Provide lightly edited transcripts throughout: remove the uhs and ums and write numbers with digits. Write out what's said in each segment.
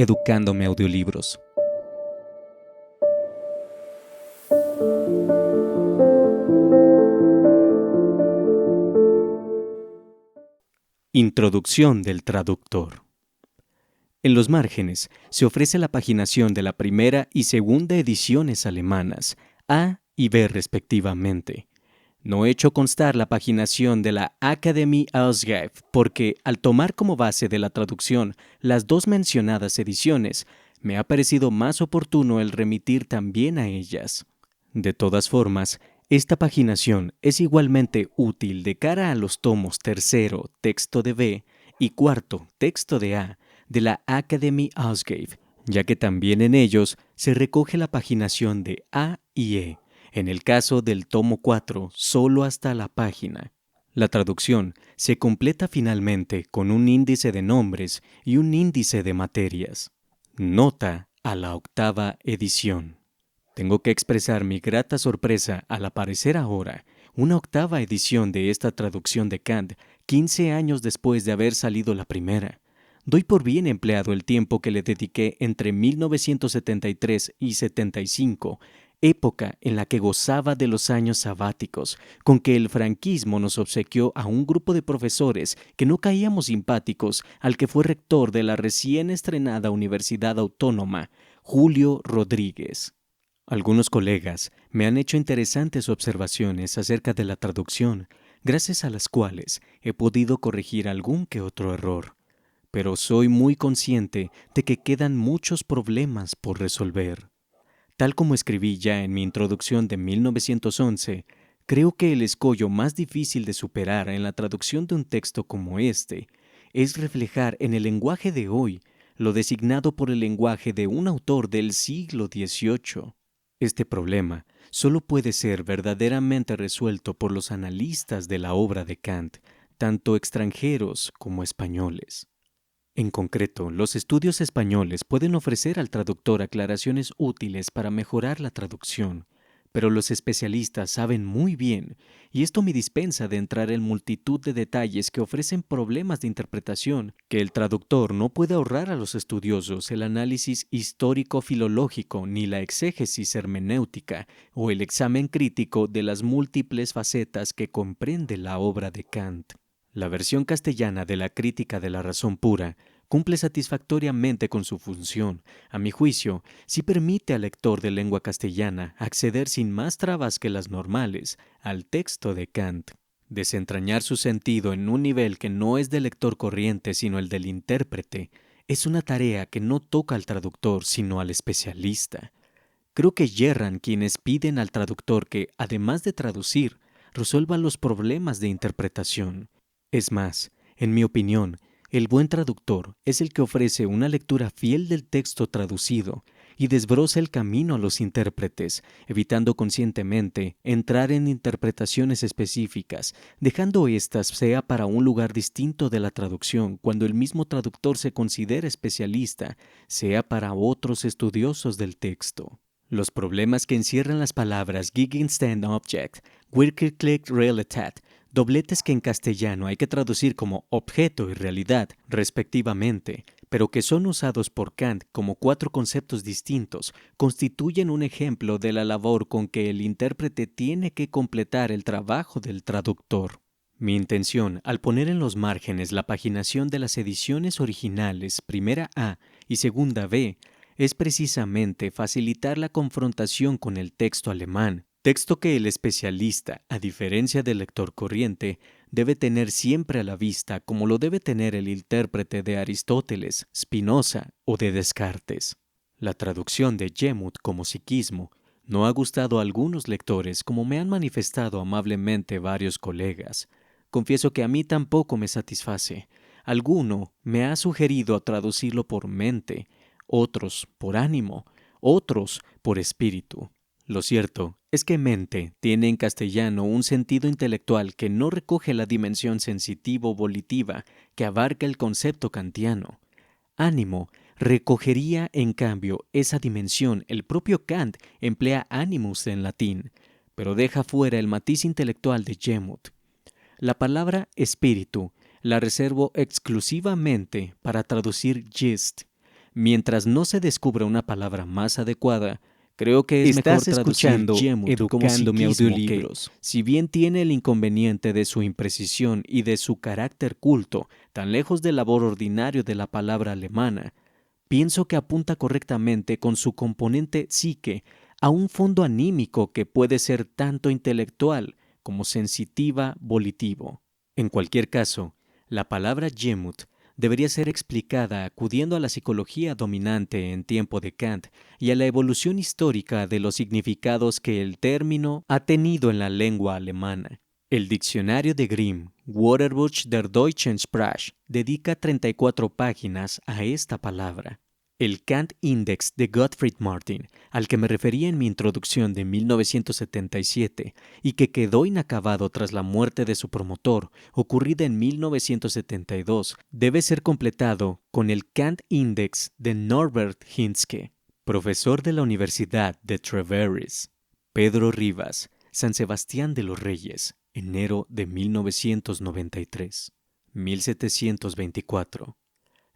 Educándome Audiolibros. Introducción del traductor. En los márgenes se ofrece la paginación de la primera y segunda ediciones alemanas, A y B respectivamente. No he hecho constar la paginación de la Akademie Ausgabe porque, al tomar como base de la traducción las dos mencionadas ediciones, me ha parecido más oportuno el remitir también a ellas. De todas formas, esta paginación es igualmente útil de cara a los tomos tercero, texto de B, y cuarto, texto de A, de la Akademie Ausgabe, ya que también en ellos se recoge la paginación de A y E. En el caso del tomo 4, solo hasta la página. La traducción se completa finalmente con un índice de nombres y un índice de materias. Nota a la octava edición. Tengo que expresar mi grata sorpresa al aparecer ahora una octava edición de esta traducción de Kant, 15 años después de haber salido la primera. Doy por bien empleado el tiempo que le dediqué entre 1973 y 75, época en la que gozaba de los años sabáticos, con que el franquismo nos obsequió a un grupo de profesores que no caíamos simpáticos al que fue rector de la recién estrenada Universidad Autónoma, Julio Rodríguez. Algunos colegas me han hecho interesantes observaciones acerca de la traducción, gracias a las cuales he podido corregir algún que otro error. Pero soy muy consciente de que quedan muchos problemas por resolver. Tal como escribí ya en mi introducción de 1911, creo que el escollo más difícil de superar en la traducción de un texto como este es reflejar en el lenguaje de hoy lo designado por el lenguaje de un autor del siglo XVIII. Este problema solo puede ser verdaderamente resuelto por los analistas de la obra de Kant, tanto extranjeros como españoles. En concreto, los estudios españoles pueden ofrecer al traductor aclaraciones útiles para mejorar la traducción, pero los especialistas saben muy bien, y esto me dispensa de entrar en multitud de detalles que ofrecen problemas de interpretación, que el traductor no puede ahorrar a los estudiosos el análisis histórico-filológico ni la exégesis hermenéutica o el examen crítico de las múltiples facetas que comprende la obra de Kant. La versión castellana de la Crítica de la Razón Pura cumple satisfactoriamente con su función. A mi juicio, sí permite al lector de lengua castellana acceder sin más trabas que las normales al texto de Kant. Desentrañar su sentido en un nivel que no es del lector corriente sino el del intérprete es una tarea que no toca al traductor sino al especialista. Creo que yerran quienes piden al traductor que, además de traducir, resuelva los problemas de interpretación. Es más, en mi opinión, el buen traductor es el que ofrece una lectura fiel del texto traducido y desbroza el camino a los intérpretes, evitando conscientemente entrar en interpretaciones específicas, dejando éstas sea para un lugar distinto de la traducción cuando el mismo traductor se considera especialista, sea para otros estudiosos del texto. Los problemas que encierran las palabras Gegenstand Object, Wirklichkeit Realität, dobletes que en castellano hay que traducir como objeto y realidad, respectivamente, pero que son usados por Kant como cuatro conceptos distintos, constituyen un ejemplo de la labor con que el intérprete tiene que completar el trabajo del traductor. Mi intención, al poner en los márgenes la paginación de las ediciones originales primera A y segunda B, es precisamente facilitar la confrontación con el texto alemán, texto que el especialista, a diferencia del lector corriente, debe tener siempre a la vista como lo debe tener el intérprete de Aristóteles, Spinoza o de Descartes. La traducción de Jemut como psiquismo no ha gustado a algunos lectores, como me han manifestado amablemente varios colegas. Confieso que a mí tampoco me satisface. Alguno me ha sugerido traducirlo por mente, otros por ánimo, otros por espíritu. Lo cierto es que mente tiene en castellano un sentido intelectual que no recoge la dimensión sensitivo-volitiva que abarca el concepto kantiano. Ánimo recogería, en cambio, esa dimensión. El propio Kant emplea animus en latín, pero deja fuera el matiz intelectual de Jemut. La palabra espíritu la reservo exclusivamente para traducir Geist. Mientras no se descubra una palabra más adecuada, creo que es mejor traducir Jemut como psiquismo, que, si bien tiene el inconveniente de su imprecisión y de su carácter culto, tan lejos del labor ordinario de la palabra alemana, pienso que apunta correctamente con su componente psique a un fondo anímico que puede ser tanto intelectual como sensitiva-volitivo. En cualquier caso, la palabra Jemut debería ser explicada acudiendo a la psicología dominante en tiempo de Kant y a la evolución histórica de los significados que el término ha tenido en la lengua alemana. El diccionario de Grimm, Wörterbuch der deutschen Sprache, dedica 34 páginas a esta palabra. El Kant-Index de Gottfried Martin, al que me refería en mi introducción de 1977 y que quedó inacabado tras la muerte de su promotor, ocurrida en 1972, debe ser completado con el Kant-Index de Norbert Hinske, profesor de la Universidad de Treveriss. Pedro Rivas, San Sebastián de los Reyes, enero de 1993. 1724.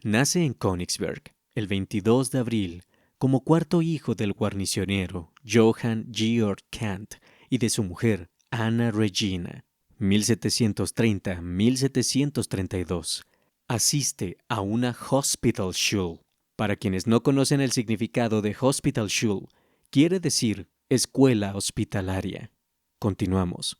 Nace en Königsberg el 22 de abril como cuarto hijo del guarnicionero Johann Georg Kant y de su mujer Anna Regina. 1730-1732. Asiste a una Hospitalschule. Para quienes no conocen el significado de Hospitalschule, quiere decir escuela hospitalaria. Continuamos.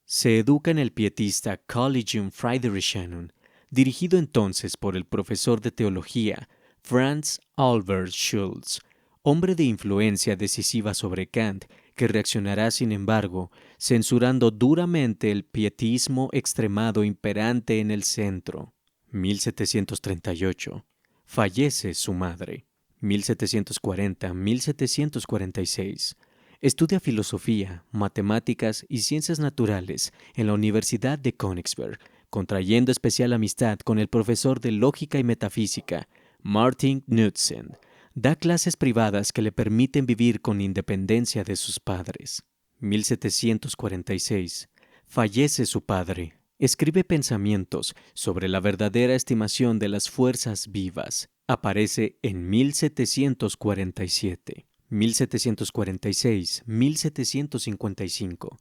Se educa en el pietista Collegium Friedrichianum, dirigido entonces por el profesor de teología Franz Albert Schulz, hombre de influencia decisiva sobre Kant, que reaccionará, sin embargo, censurando duramente el pietismo extremado imperante en el centro. 1738. Fallece su madre. 1740-1746. Estudia filosofía, matemáticas y ciencias naturales en la Universidad de Königsberg, contrayendo especial amistad con el profesor de lógica y metafísica, Martin Knudsen. Da clases privadas que le permiten vivir con independencia de sus padres. 1746. Fallece su padre. Escribe pensamientos sobre la verdadera estimación de las fuerzas vivas. Aparece en 1747. 1746-1755.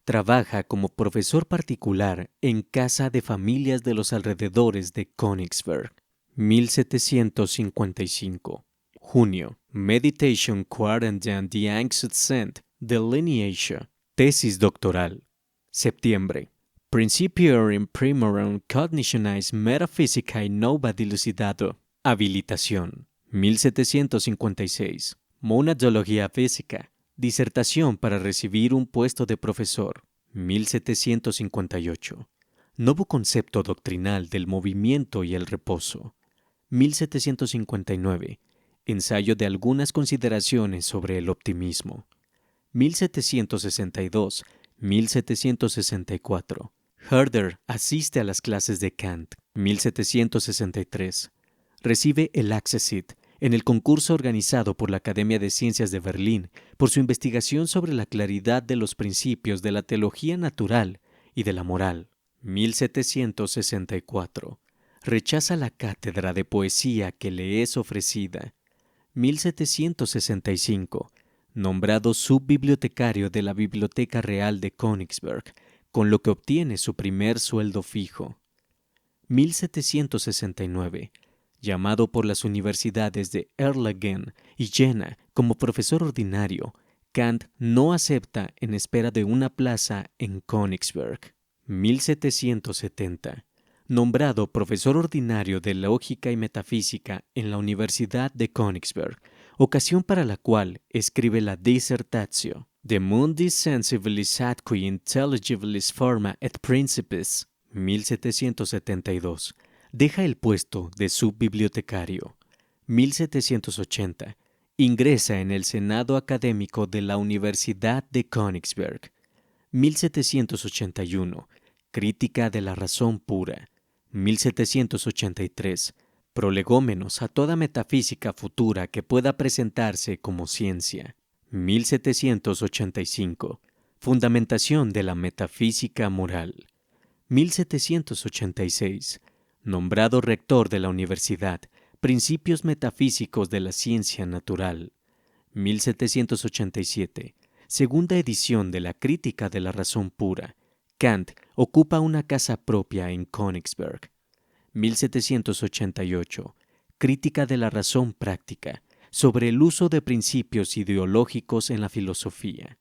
Trabaja como profesor particular en casa de familias de los alrededores de Königsberg. 1755. Junio. Meditation Quarantan die Angst Delineation. Tesis doctoral. Septiembre. Principium Primorum Cognitionis Metaphysicae Nova Dilucidado. Habilitación. 1756. Monadología física. Disertación para recibir un puesto de profesor. 1758. Nuevo concepto doctrinal del movimiento y el reposo. 1759. Ensayo de algunas consideraciones sobre el optimismo. 1762-1764. Herder asiste a las clases de Kant. 1763. Recibe el Accessit en el concurso organizado por la Academia de Ciencias de Berlín por su investigación sobre la claridad de los principios de la teología natural y de la moral. 1764. Rechaza la cátedra de poesía que le es ofrecida. 1765. Nombrado subbibliotecario de la Biblioteca Real de Königsberg, con lo que obtiene su primer sueldo fijo. 1769. Llamado por las universidades de Erlangen y Jena como profesor ordinario, Kant no acepta en espera de una plaza en Königsberg. 1770. Nombrado profesor ordinario de lógica y metafísica en la Universidad de Königsberg, ocasión para la cual escribe la Dissertatio De Mundis Sensibilisatque Intelligibilis Forma et Principes. 1772. Deja el puesto de subbibliotecario. 1780. Ingresa en el Senado Académico de la Universidad de Königsberg. 1781. Crítica de la razón pura. 1783. Prolegómenos a toda metafísica futura que pueda presentarse como ciencia. 1785. Fundamentación de la metafísica moral. 1786. Nombrado rector de la universidad, Principios metafísicos de la ciencia natural. 1787. Segunda edición de la Crítica de la razón pura. Kant ocupa una casa propia en Königsberg. 1788. Crítica de la razón práctica, sobre el uso de principios ideológicos en la filosofía.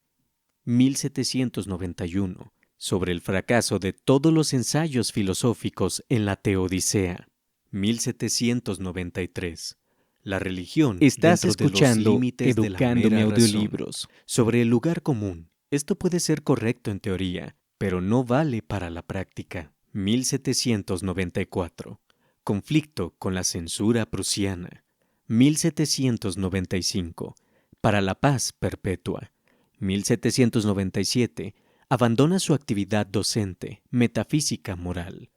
1791. Sobre el fracaso de todos los ensayos filosóficos en la Teodicea. 1793. La religión Estás dentro escuchando de los límites de la Educándome mera Audiolibros. razón. Sobre el lugar común. Esto puede ser correcto en teoría, pero no vale para la práctica. 1794. Conflicto con la censura prusiana. 1795. Para la paz perpetua. 1797. Abandona su actividad docente, metafísica moral.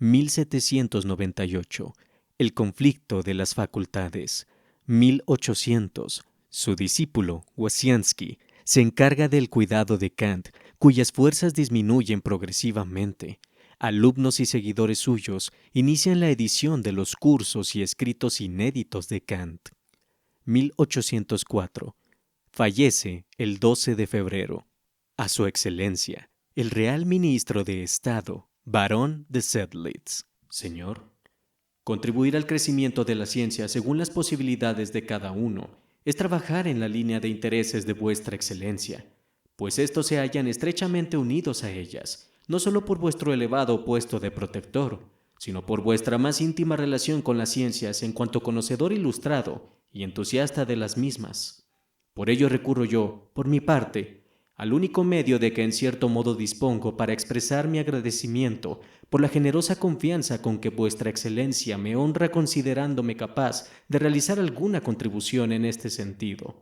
1798. El conflicto de las facultades. 1800. Su discípulo, Wasianski, se encarga del cuidado de Kant, cuyas fuerzas disminuyen progresivamente. Alumnos y seguidores suyos inician la edición de los cursos y escritos inéditos de Kant. 1804. Fallece el 12 de febrero. A su excelencia, el Real Ministro de Estado, Barón de Sedlitz. Señor, contribuir al crecimiento de la ciencia según las posibilidades de cada uno es trabajar en la línea de intereses de vuestra excelencia, pues estos se hallan estrechamente unidos a ellas, no solo por vuestro elevado puesto de protector, sino por vuestra más íntima relación con las ciencias en cuanto conocedor ilustrado y entusiasta de las mismas. Por ello recurro yo, por mi parte, al único medio de que en cierto modo dispongo para expresar mi agradecimiento por la generosa confianza con que vuestra excelencia me honra considerándome capaz de realizar alguna contribución en este sentido.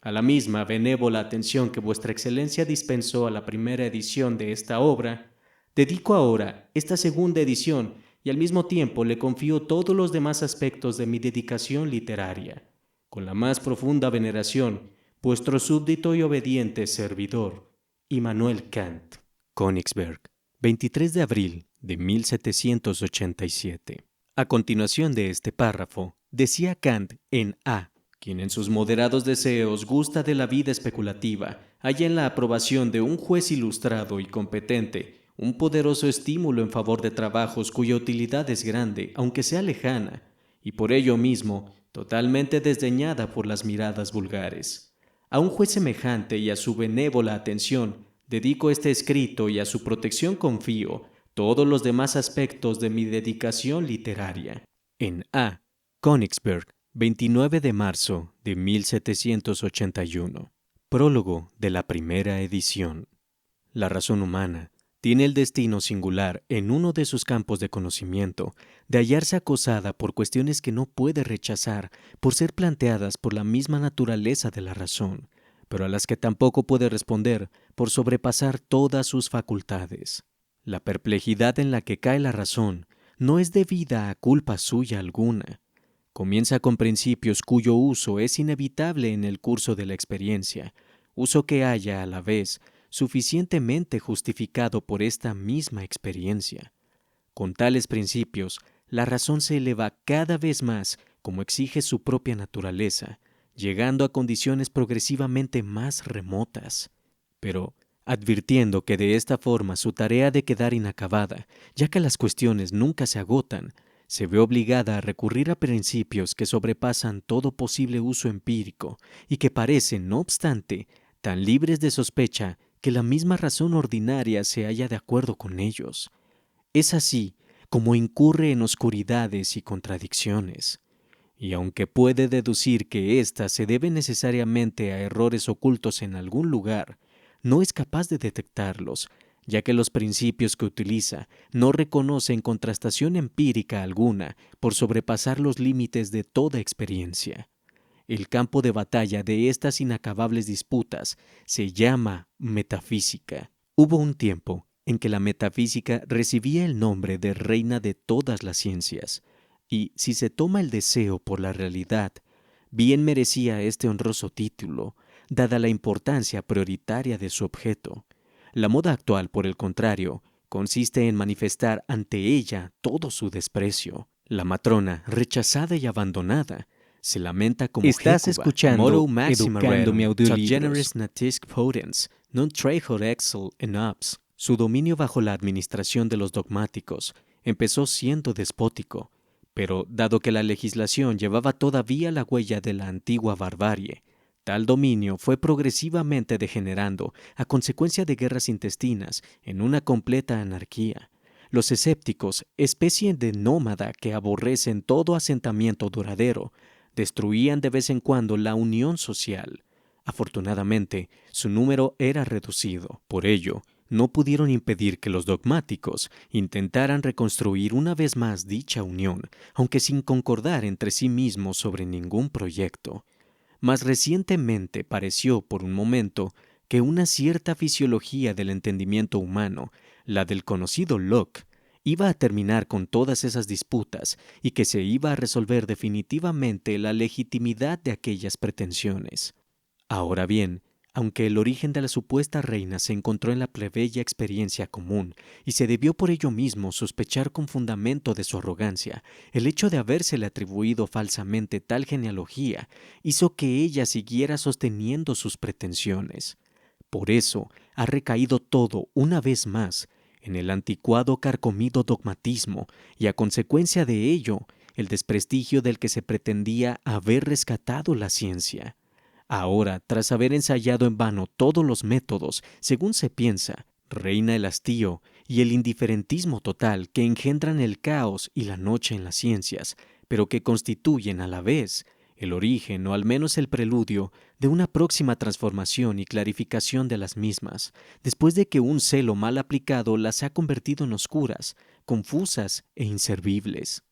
A la misma benévola atención que vuestra excelencia dispensó a la primera edición de esta obra, dedico ahora esta segunda edición y al mismo tiempo le confío todos los demás aspectos de mi dedicación literaria. Con la más profunda veneración, vuestro súbdito y obediente servidor, Immanuel Kant. Königsberg, 23 de abril de 1787. A continuación de este párrafo, decía Kant en A. Quien en sus moderados deseos gusta de la vida especulativa, halla en la aprobación de un juez ilustrado y competente un poderoso estímulo en favor de trabajos cuya utilidad es grande, aunque sea lejana, y por ello mismo totalmente desdeñada por las miradas vulgares. A un juez semejante y a su benévola atención dedico este escrito y a su protección confío todos los demás aspectos de mi dedicación literaria. En A. Königsberg, 29 de marzo de 1781. Prólogo de la primera edición. La razón humana tiene el destino singular en uno de sus campos de conocimiento de hallarse acosada por cuestiones que no puede rechazar por ser planteadas por la misma naturaleza de la razón, pero a las que tampoco puede responder por sobrepasar todas sus facultades. La perplejidad en la que cae la razón no es debida a culpa suya alguna. Comienza con principios cuyo uso es inevitable en el curso de la experiencia, uso que haya a la vez suficientemente justificado por esta misma experiencia. Con tales principios, la razón se eleva cada vez más como exige su propia naturaleza, llegando a condiciones progresivamente más remotas. Pero, advirtiendo que de esta forma su tarea ha de quedar inacabada, ya que las cuestiones nunca se agotan, se ve obligada a recurrir a principios que sobrepasan todo posible uso empírico y que parecen, no obstante, tan libres de sospecha que la misma razón ordinaria se halla de acuerdo con ellos. Es así como incurre en oscuridades y contradicciones, y aunque puede deducir que éstas se deben necesariamente a errores ocultos en algún lugar, no es capaz de detectarlos, ya que los principios que utiliza no reconocen contrastación empírica alguna por sobrepasar los límites de toda experiencia. El campo de batalla de estas inacabables disputas se llama metafísica. Hubo un tiempo en que la metafísica recibía el nombre de reina de todas las ciencias, y si se toma el deseo por la realidad, bien merecía este honroso título, dada la importancia prioritaria de su objeto. La moda actual, por el contrario, consiste en manifestar ante ella todo su desprecio. La matrona, rechazada y abandonada, se lamenta como Estás Hécuba, escuchando moro maxima Educando mi rerum, tot audiolibros. generis natisc potens, non trejor excel en abs. Su dominio bajo la administración de los dogmáticos empezó siendo despótico, pero dado que la legislación llevaba todavía la huella de la antigua barbarie, tal dominio fue progresivamente degenerando a consecuencia de guerras intestinas en una completa anarquía. Los escépticos, especie de nómada que aborrecen todo asentamiento duradero, destruían de vez en cuando la unión social. Afortunadamente, su número era reducido. Por ello, no pudieron impedir que los dogmáticos intentaran reconstruir una vez más dicha unión, aunque sin concordar entre sí mismos sobre ningún proyecto. Más recientemente pareció por un momento que una cierta fisiología del entendimiento humano, la del conocido Locke, iba a terminar con todas esas disputas y que se iba a resolver definitivamente la legitimidad de aquellas pretensiones. Ahora bien, aunque el origen de la supuesta reina se encontró en la plebeya experiencia común y se debió por ello mismo sospechar con fundamento de su arrogancia, el hecho de habérsele atribuido falsamente tal genealogía hizo que ella siguiera sosteniendo sus pretensiones. Por eso ha recaído todo, una vez más, en el anticuado carcomido dogmatismo y a consecuencia de ello, el desprestigio del que se pretendía haber rescatado la ciencia. Ahora, tras haber ensayado en vano todos los métodos, según se piensa, reina el hastío y el indiferentismo total que engendran el caos y la noche en las ciencias, pero que constituyen a la vez el origen o al menos el preludio de una próxima transformación y clarificación de las mismas, después de que un celo mal aplicado las ha convertido en oscuras, confusas e inservibles.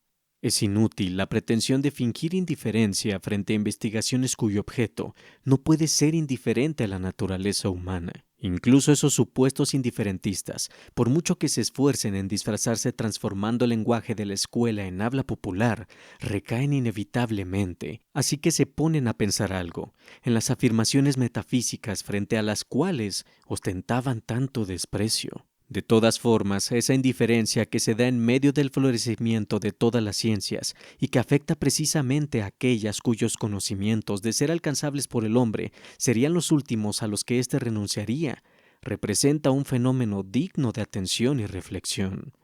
Es inútil la pretensión de fingir indiferencia frente a investigaciones cuyo objeto no puede ser indiferente a la naturaleza humana. Incluso esos supuestos indiferentistas, por mucho que se esfuercen en disfrazarse transformando el lenguaje de la escuela en habla popular, recaen inevitablemente, así que se ponen a pensar algo en las afirmaciones metafísicas frente a las cuales ostentaban tanto desprecio. De todas formas, esa indiferencia que se da en medio del florecimiento de todas las ciencias y que afecta precisamente a aquellas cuyos conocimientos, de ser alcanzables por el hombre, serían los últimos a los que éste renunciaría, representa un fenómeno digno de atención y reflexión.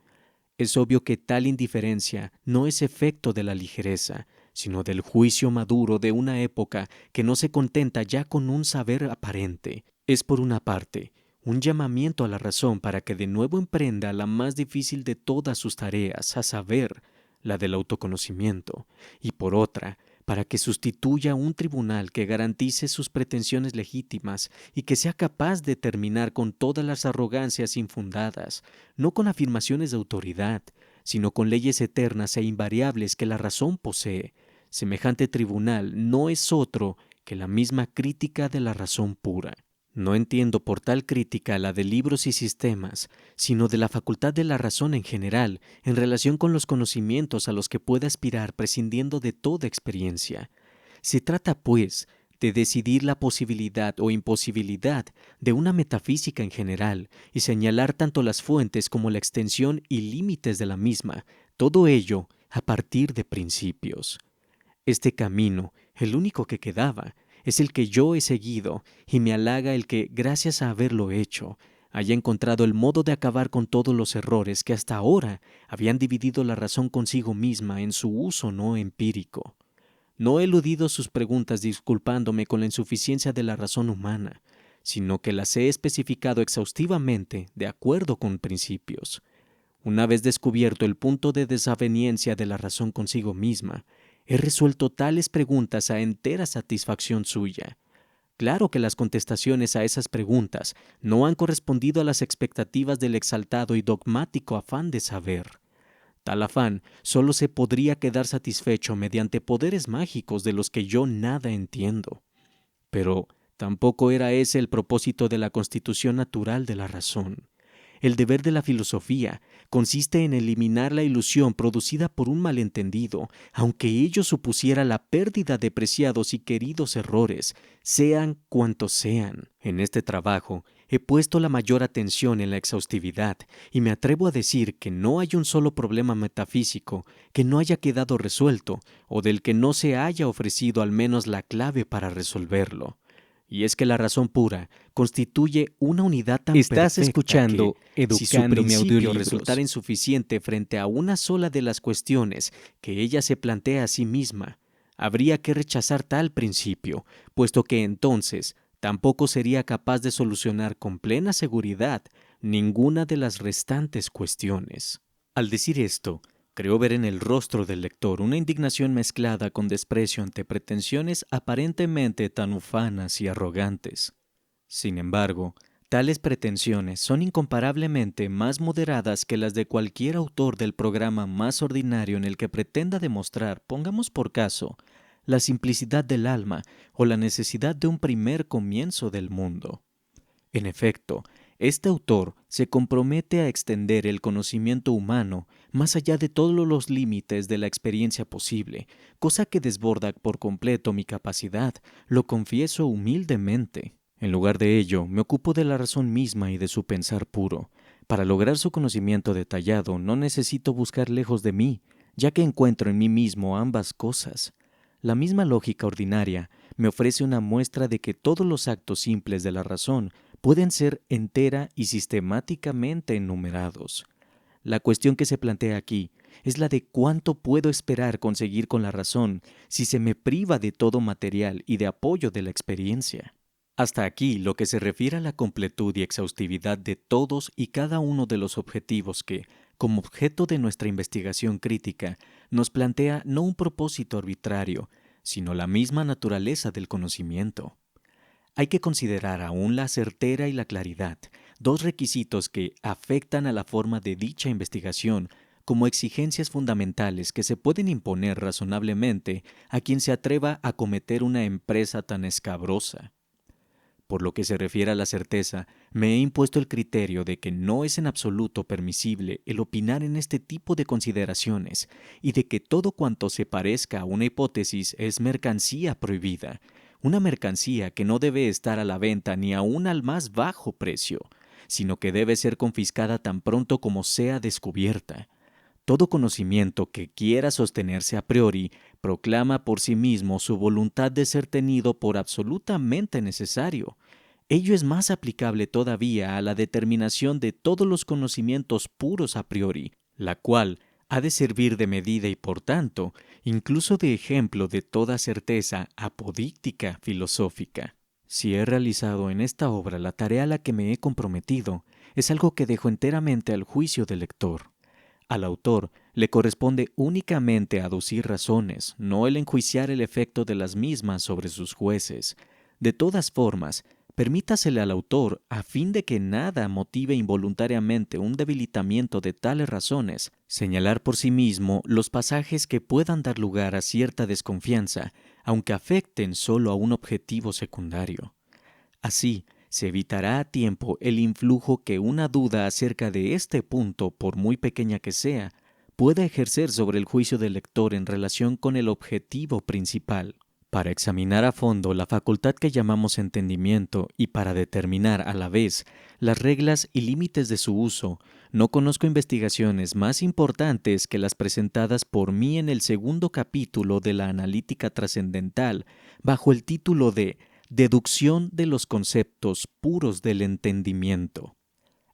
Es obvio que tal indiferencia no es efecto de la ligereza, sino del juicio maduro de una época que no se contenta ya con un saber aparente. Es, por una parte, un llamamiento a la razón para que de nuevo emprenda la más difícil de todas sus tareas, a saber, la del autoconocimiento, y por otra, para que sustituya un tribunal que garantice sus pretensiones legítimas y que sea capaz de terminar con todas las arrogancias infundadas, no con afirmaciones de autoridad, sino con leyes eternas e invariables que la razón posee. Semejante tribunal no es otro que la misma crítica de la razón pura. No entiendo por tal crítica la de libros y sistemas, sino de la facultad de la razón en general en relación con los conocimientos a los que puede aspirar prescindiendo de toda experiencia. Se trata, pues, de decidir la posibilidad o imposibilidad de una metafísica en general y señalar tanto las fuentes como la extensión y límites de la misma, todo ello a partir de principios. Este camino, el único que quedaba, es el que yo he seguido y me halaga el que, gracias a haberlo hecho, haya encontrado el modo de acabar con todos los errores que hasta ahora habían dividido la razón consigo misma en su uso no empírico. No he eludido sus preguntas disculpándome con la insuficiencia de la razón humana, sino que las he especificado exhaustivamente de acuerdo con principios. Una vez descubierto el punto de desaveniencia de la razón consigo misma, he resuelto tales preguntas a entera satisfacción suya. Claro que las contestaciones a esas preguntas no han correspondido a las expectativas del exaltado y dogmático afán de saber. Tal afán solo se podría quedar satisfecho mediante poderes mágicos de los que yo nada entiendo. Pero tampoco era ese el propósito de la constitución natural de la razón. El deber de la filosofía consiste en eliminar la ilusión producida por un malentendido, aunque ello supusiera la pérdida de preciados y queridos errores, sean cuantos sean. En este trabajo He puesto la mayor atención en la exhaustividad y me atrevo a decir que no hay un solo problema metafísico que no haya quedado resuelto o del que no se haya ofrecido al menos la clave para resolverlo. Y es que la razón pura constituye una unidad tan Estás perfecta que, escuchando si su Educándome principio Audiolibros. resultara insuficiente frente a una sola de las cuestiones que ella se plantea a sí misma, habría que rechazar tal principio, puesto que entonces tampoco sería capaz de solucionar con plena seguridad ninguna de las restantes cuestiones. Al decir esto, creo ver en el rostro del lector una indignación mezclada con desprecio ante pretensiones aparentemente tan ufanas y arrogantes. Sin embargo, tales pretensiones son incomparablemente más moderadas que las de cualquier autor del programa más ordinario en el que pretenda demostrar, pongamos por caso, la simplicidad del alma o la necesidad de un primer comienzo del mundo. En efecto, este autor se compromete a extender el conocimiento humano más allá de todos los límites de la experiencia posible, cosa que desborda por completo mi capacidad, lo confieso humildemente. En lugar de ello, me ocupo de la razón misma y de su pensar puro. Para lograr su conocimiento detallado no necesito buscar lejos de mí, ya que encuentro en mí mismo ambas cosas. La misma lógica ordinaria me ofrece una muestra de que todos los actos simples de la razón pueden ser entera y sistemáticamente enumerados. La cuestión que se plantea aquí es la de cuánto puedo esperar conseguir con la razón si se me priva de todo material y de apoyo de la experiencia. Hasta aquí lo que se refiere a la completud y exhaustividad de todos y cada uno de los objetivos que, como objeto de nuestra investigación crítica, nos plantea no un propósito arbitrario, sino la misma naturaleza del conocimiento. Hay que considerar aún la certera y la claridad, dos requisitos que afectan a la forma de dicha investigación como exigencias fundamentales que se pueden imponer razonablemente a quien se atreva a cometer una empresa tan escabrosa. Por lo que se refiere a la certeza, me he impuesto el criterio de que no es en absoluto permisible el opinar en este tipo de consideraciones y de que todo cuanto se parezca a una hipótesis es mercancía prohibida, una mercancía que no debe estar a la venta ni aun al más bajo precio, sino que debe ser confiscada tan pronto como sea descubierta. Todo conocimiento que quiera sostenerse a priori proclama por sí mismo su voluntad de ser tenido por absolutamente necesario. Ello es más aplicable todavía a la determinación de todos los conocimientos puros a priori, la cual ha de servir de medida y por tanto, incluso de ejemplo de toda certeza apodíctica filosófica. Si he realizado en esta obra la tarea a la que me he comprometido, es algo que dejo enteramente al juicio del lector. Al autor le corresponde únicamente aducir razones, no el enjuiciar el efecto de las mismas sobre sus jueces. De todas formas, permítasele al autor, a fin de que nada motive involuntariamente un debilitamiento de tales razones, señalar por sí mismo los pasajes que puedan dar lugar a cierta desconfianza, aunque afecten solo a un objetivo secundario. Así, se evitará a tiempo el influjo que una duda acerca de este punto, por muy pequeña que sea, pueda ejercer sobre el juicio del lector en relación con el objetivo principal. Para examinar a fondo la facultad que llamamos entendimiento y para determinar a la vez las reglas y límites de su uso, no conozco investigaciones más importantes que las presentadas por mí en el segundo capítulo de la Analítica Trascendental, bajo el título de Deducción de los conceptos puros del entendimiento.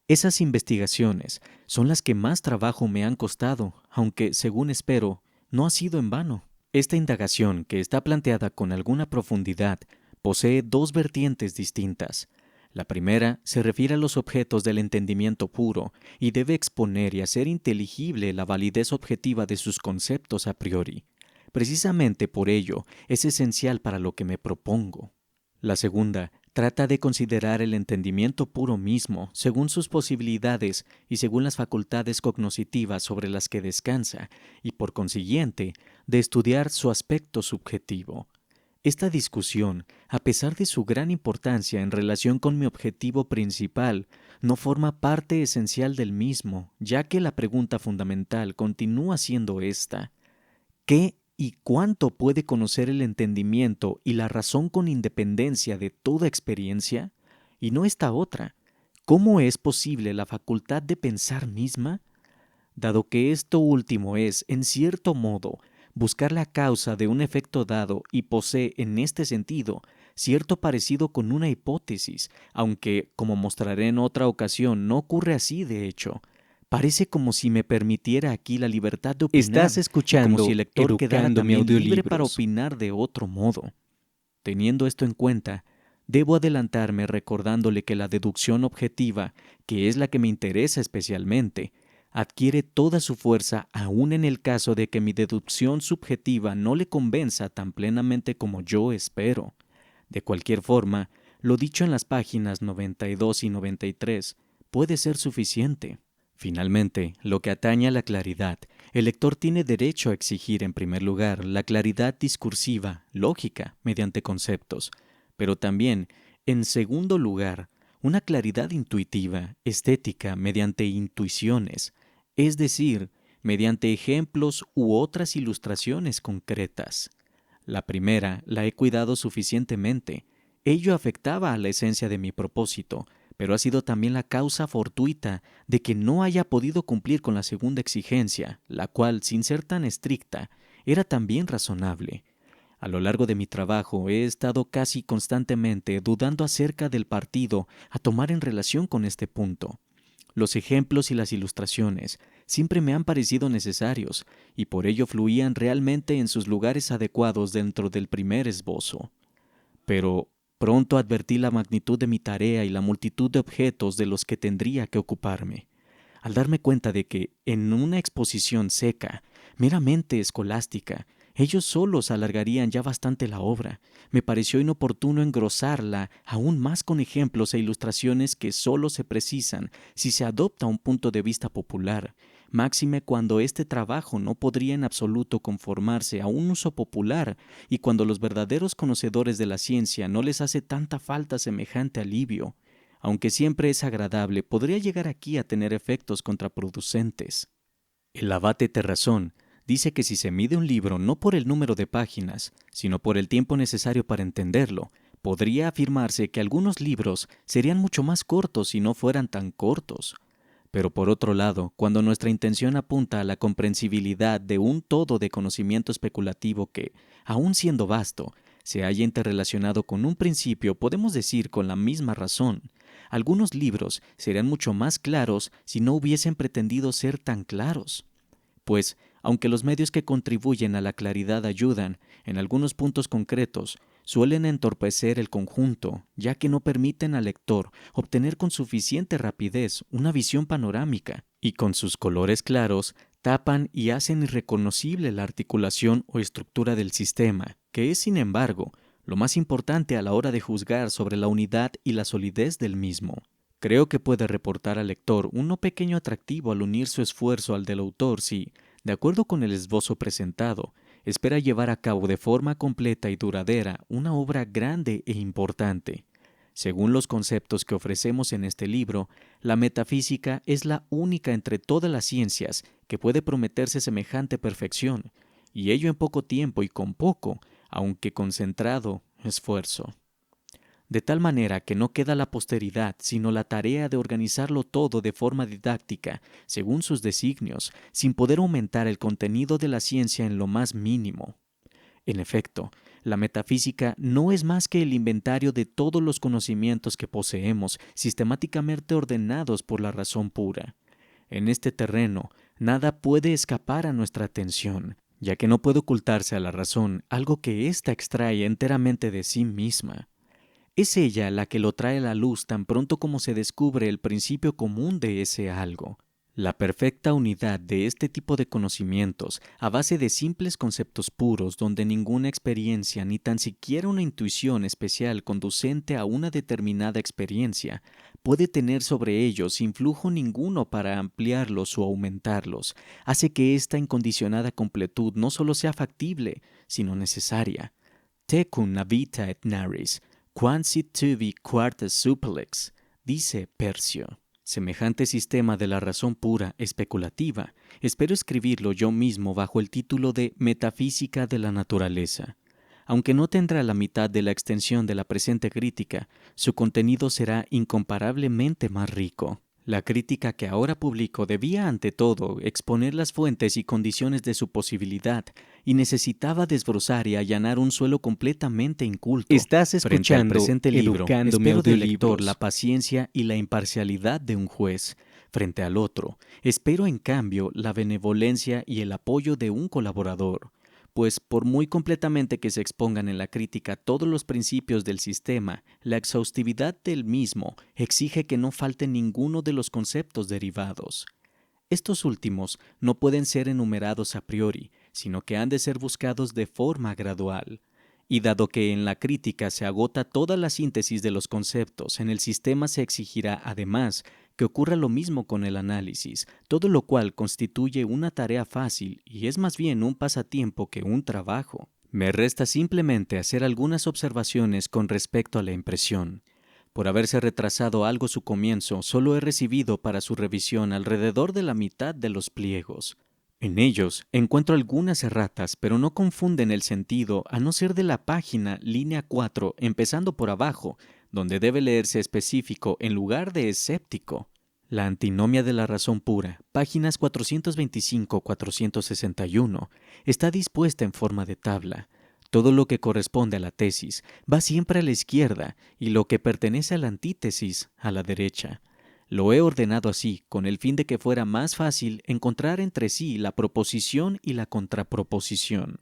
Esas investigaciones son las que más trabajo me han costado, aunque, según espero, no ha sido en vano. Esta indagación, que está planteada con alguna profundidad, posee dos vertientes distintas. La primera se refiere a los objetos del entendimiento puro y debe exponer y hacer inteligible la validez objetiva de sus conceptos a priori. Precisamente por ello es esencial para lo que me propongo. La segunda trata de considerar el entendimiento puro mismo según sus posibilidades y según las facultades cognoscitivas sobre las que descansa, y por consiguiente, de estudiar su aspecto subjetivo. Esta discusión, a pesar de su gran importancia en relación con mi objetivo principal, no forma parte esencial del mismo, ya que la pregunta fundamental continúa siendo esta: ¿qué y cuánto puede conocer el entendimiento y la razón con independencia de toda experiencia? Y no esta otra: ¿Cómo es posible la facultad de pensar misma? Dado que esto último es, en cierto modo, buscar la causa de un efecto dado y posee, en este sentido, cierto parecido con una hipótesis, aunque, como mostraré en otra ocasión, no ocurre así de hecho. Parece como si me permitiera aquí la libertad de Estás opinar y como si escuchando el lector quedara Educándome también libre para Audiolibros. opinar de otro modo. Teniendo esto en cuenta, debo adelantarme recordándole que la deducción objetiva, que es la que me interesa especialmente, adquiere toda su fuerza aún en el caso de que mi deducción subjetiva no le convenza tan plenamente como yo espero. De cualquier forma, lo dicho en las páginas 92 y 93 puede ser suficiente. Finalmente, lo que atañe a la claridad, el lector tiene derecho a exigir, en primer lugar, la claridad discursiva, lógica, mediante conceptos, pero también, en segundo lugar, una claridad intuitiva, estética, mediante intuiciones, es decir, mediante ejemplos u otras ilustraciones concretas. La primera la he cuidado suficientemente. Ello afectaba a la esencia de mi propósito, pero ha sido también la causa fortuita de que no haya podido cumplir con la segunda exigencia, la cual, sin ser tan estricta, era también razonable. A lo largo de mi trabajo he estado casi constantemente dudando acerca del partido a tomar en relación con este punto. Los ejemplos y las ilustraciones siempre me han parecido necesarios y por ello fluían realmente en sus lugares adecuados dentro del primer esbozo. Pero pronto advertí la magnitud de mi tarea y la multitud de objetos de los que tendría que ocuparme. Al darme cuenta de que, en una exposición seca, meramente escolástica, ellos solos alargarían ya bastante la obra, me pareció inoportuno engrosarla aún más con ejemplos e ilustraciones que solo se precisan si se adopta un punto de vista popular, máxime cuando este trabajo no podría en absoluto conformarse a un uso popular y cuando los verdaderos conocedores de la ciencia no les hace tanta falta semejante alivio. Aunque siempre es agradable, podría llegar aquí a tener efectos contraproducentes. El abate Terrazón dice que si se mide un libro no por el número de páginas, sino por el tiempo necesario para entenderlo, podría afirmarse que algunos libros serían mucho más cortos si no fueran tan cortos. Pero por otro lado, cuando nuestra intención apunta a la comprensibilidad de un todo de conocimiento especulativo que, aun siendo vasto, se haya interrelacionado con un principio, podemos decir con la misma razón, algunos libros serían mucho más claros si no hubiesen pretendido ser tan claros. Pues, aunque los medios que contribuyen a la claridad ayudan, en algunos puntos concretos, suelen entorpecer el conjunto, ya que no permiten al lector obtener con suficiente rapidez una visión panorámica, y con sus colores claros tapan y hacen irreconocible la articulación o estructura del sistema, que es, sin embargo, lo más importante a la hora de juzgar sobre la unidad y la solidez del mismo. Creo que puede reportar al lector un no pequeño atractivo al unir su esfuerzo al del autor si, de acuerdo con el esbozo presentado, espera llevar a cabo de forma completa y duradera una obra grande e importante. Según los conceptos que ofrecemos en este libro, la metafísica es la única entre todas las ciencias que puede prometerse semejante perfección, y ello en poco tiempo y con poco, aunque concentrado, esfuerzo. De tal manera que no queda la posteridad, sino la tarea de organizarlo todo de forma didáctica, según sus designios, sin poder aumentar el contenido de la ciencia en lo más mínimo. En efecto, la metafísica no es más que el inventario de todos los conocimientos que poseemos, sistemáticamente ordenados por la razón pura. En este terreno, nada puede escapar a nuestra atención, ya que no puede ocultarse a la razón algo que ésta extrae enteramente de sí misma. Es ella la que lo trae a la luz tan pronto como se descubre el principio común de ese algo. La perfecta unidad de este tipo de conocimientos, a base de simples conceptos puros donde ninguna experiencia ni tan siquiera una intuición especial conducente a una determinada experiencia, puede tener sobre ellos influjo ninguno para ampliarlos o aumentarlos, hace que esta incondicionada completud no solo sea factible, sino necesaria. Tecum navita et naris, quansit tuvi quarta supellex, dice Percio. Semejante sistema de la razón pura, especulativa, espero escribirlo yo mismo bajo el título de Metafísica de la Naturaleza. Aunque no tendrá la mitad de la extensión de la presente crítica, su contenido será incomparablemente más rico. La crítica que ahora publico debía ante todo exponer las fuentes y condiciones de su posibilidad y necesitaba desbrozar y allanar un suelo completamente inculto. Estás Frente al escuchando presente libro, Educándome espero del lector Audiolibros. la paciencia y la imparcialidad de un juez. Frente al otro, espero en cambio la benevolencia y el apoyo de un colaborador. Pues por muy completamente que se expongan en la crítica todos los principios del sistema, la exhaustividad del mismo exige que no falte ninguno de los conceptos derivados. Estos últimos no pueden ser enumerados a priori, sino que han de ser buscados de forma gradual. Y dado que en la crítica se agota toda la síntesis de los conceptos, en el sistema se exigirá, además, que ocurra lo mismo con el análisis, todo lo cual constituye una tarea fácil y es más bien un pasatiempo que un trabajo. Me resta simplemente hacer algunas observaciones con respecto a la impresión. Por haberse retrasado algo su comienzo, solo he recibido para su revisión alrededor de la mitad de los pliegos. En ellos encuentro algunas erratas, pero no confunden el sentido a no ser de la página línea 4, empezando por abajo, donde debe leerse específico en lugar de escéptico. La antinomia de la razón pura, páginas 425-461, está dispuesta en forma de tabla. Todo lo que corresponde a la tesis va siempre a la izquierda y lo que pertenece a la antítesis a la derecha. Lo he ordenado así con el fin de que fuera más fácil encontrar entre sí la proposición y la contraproposición.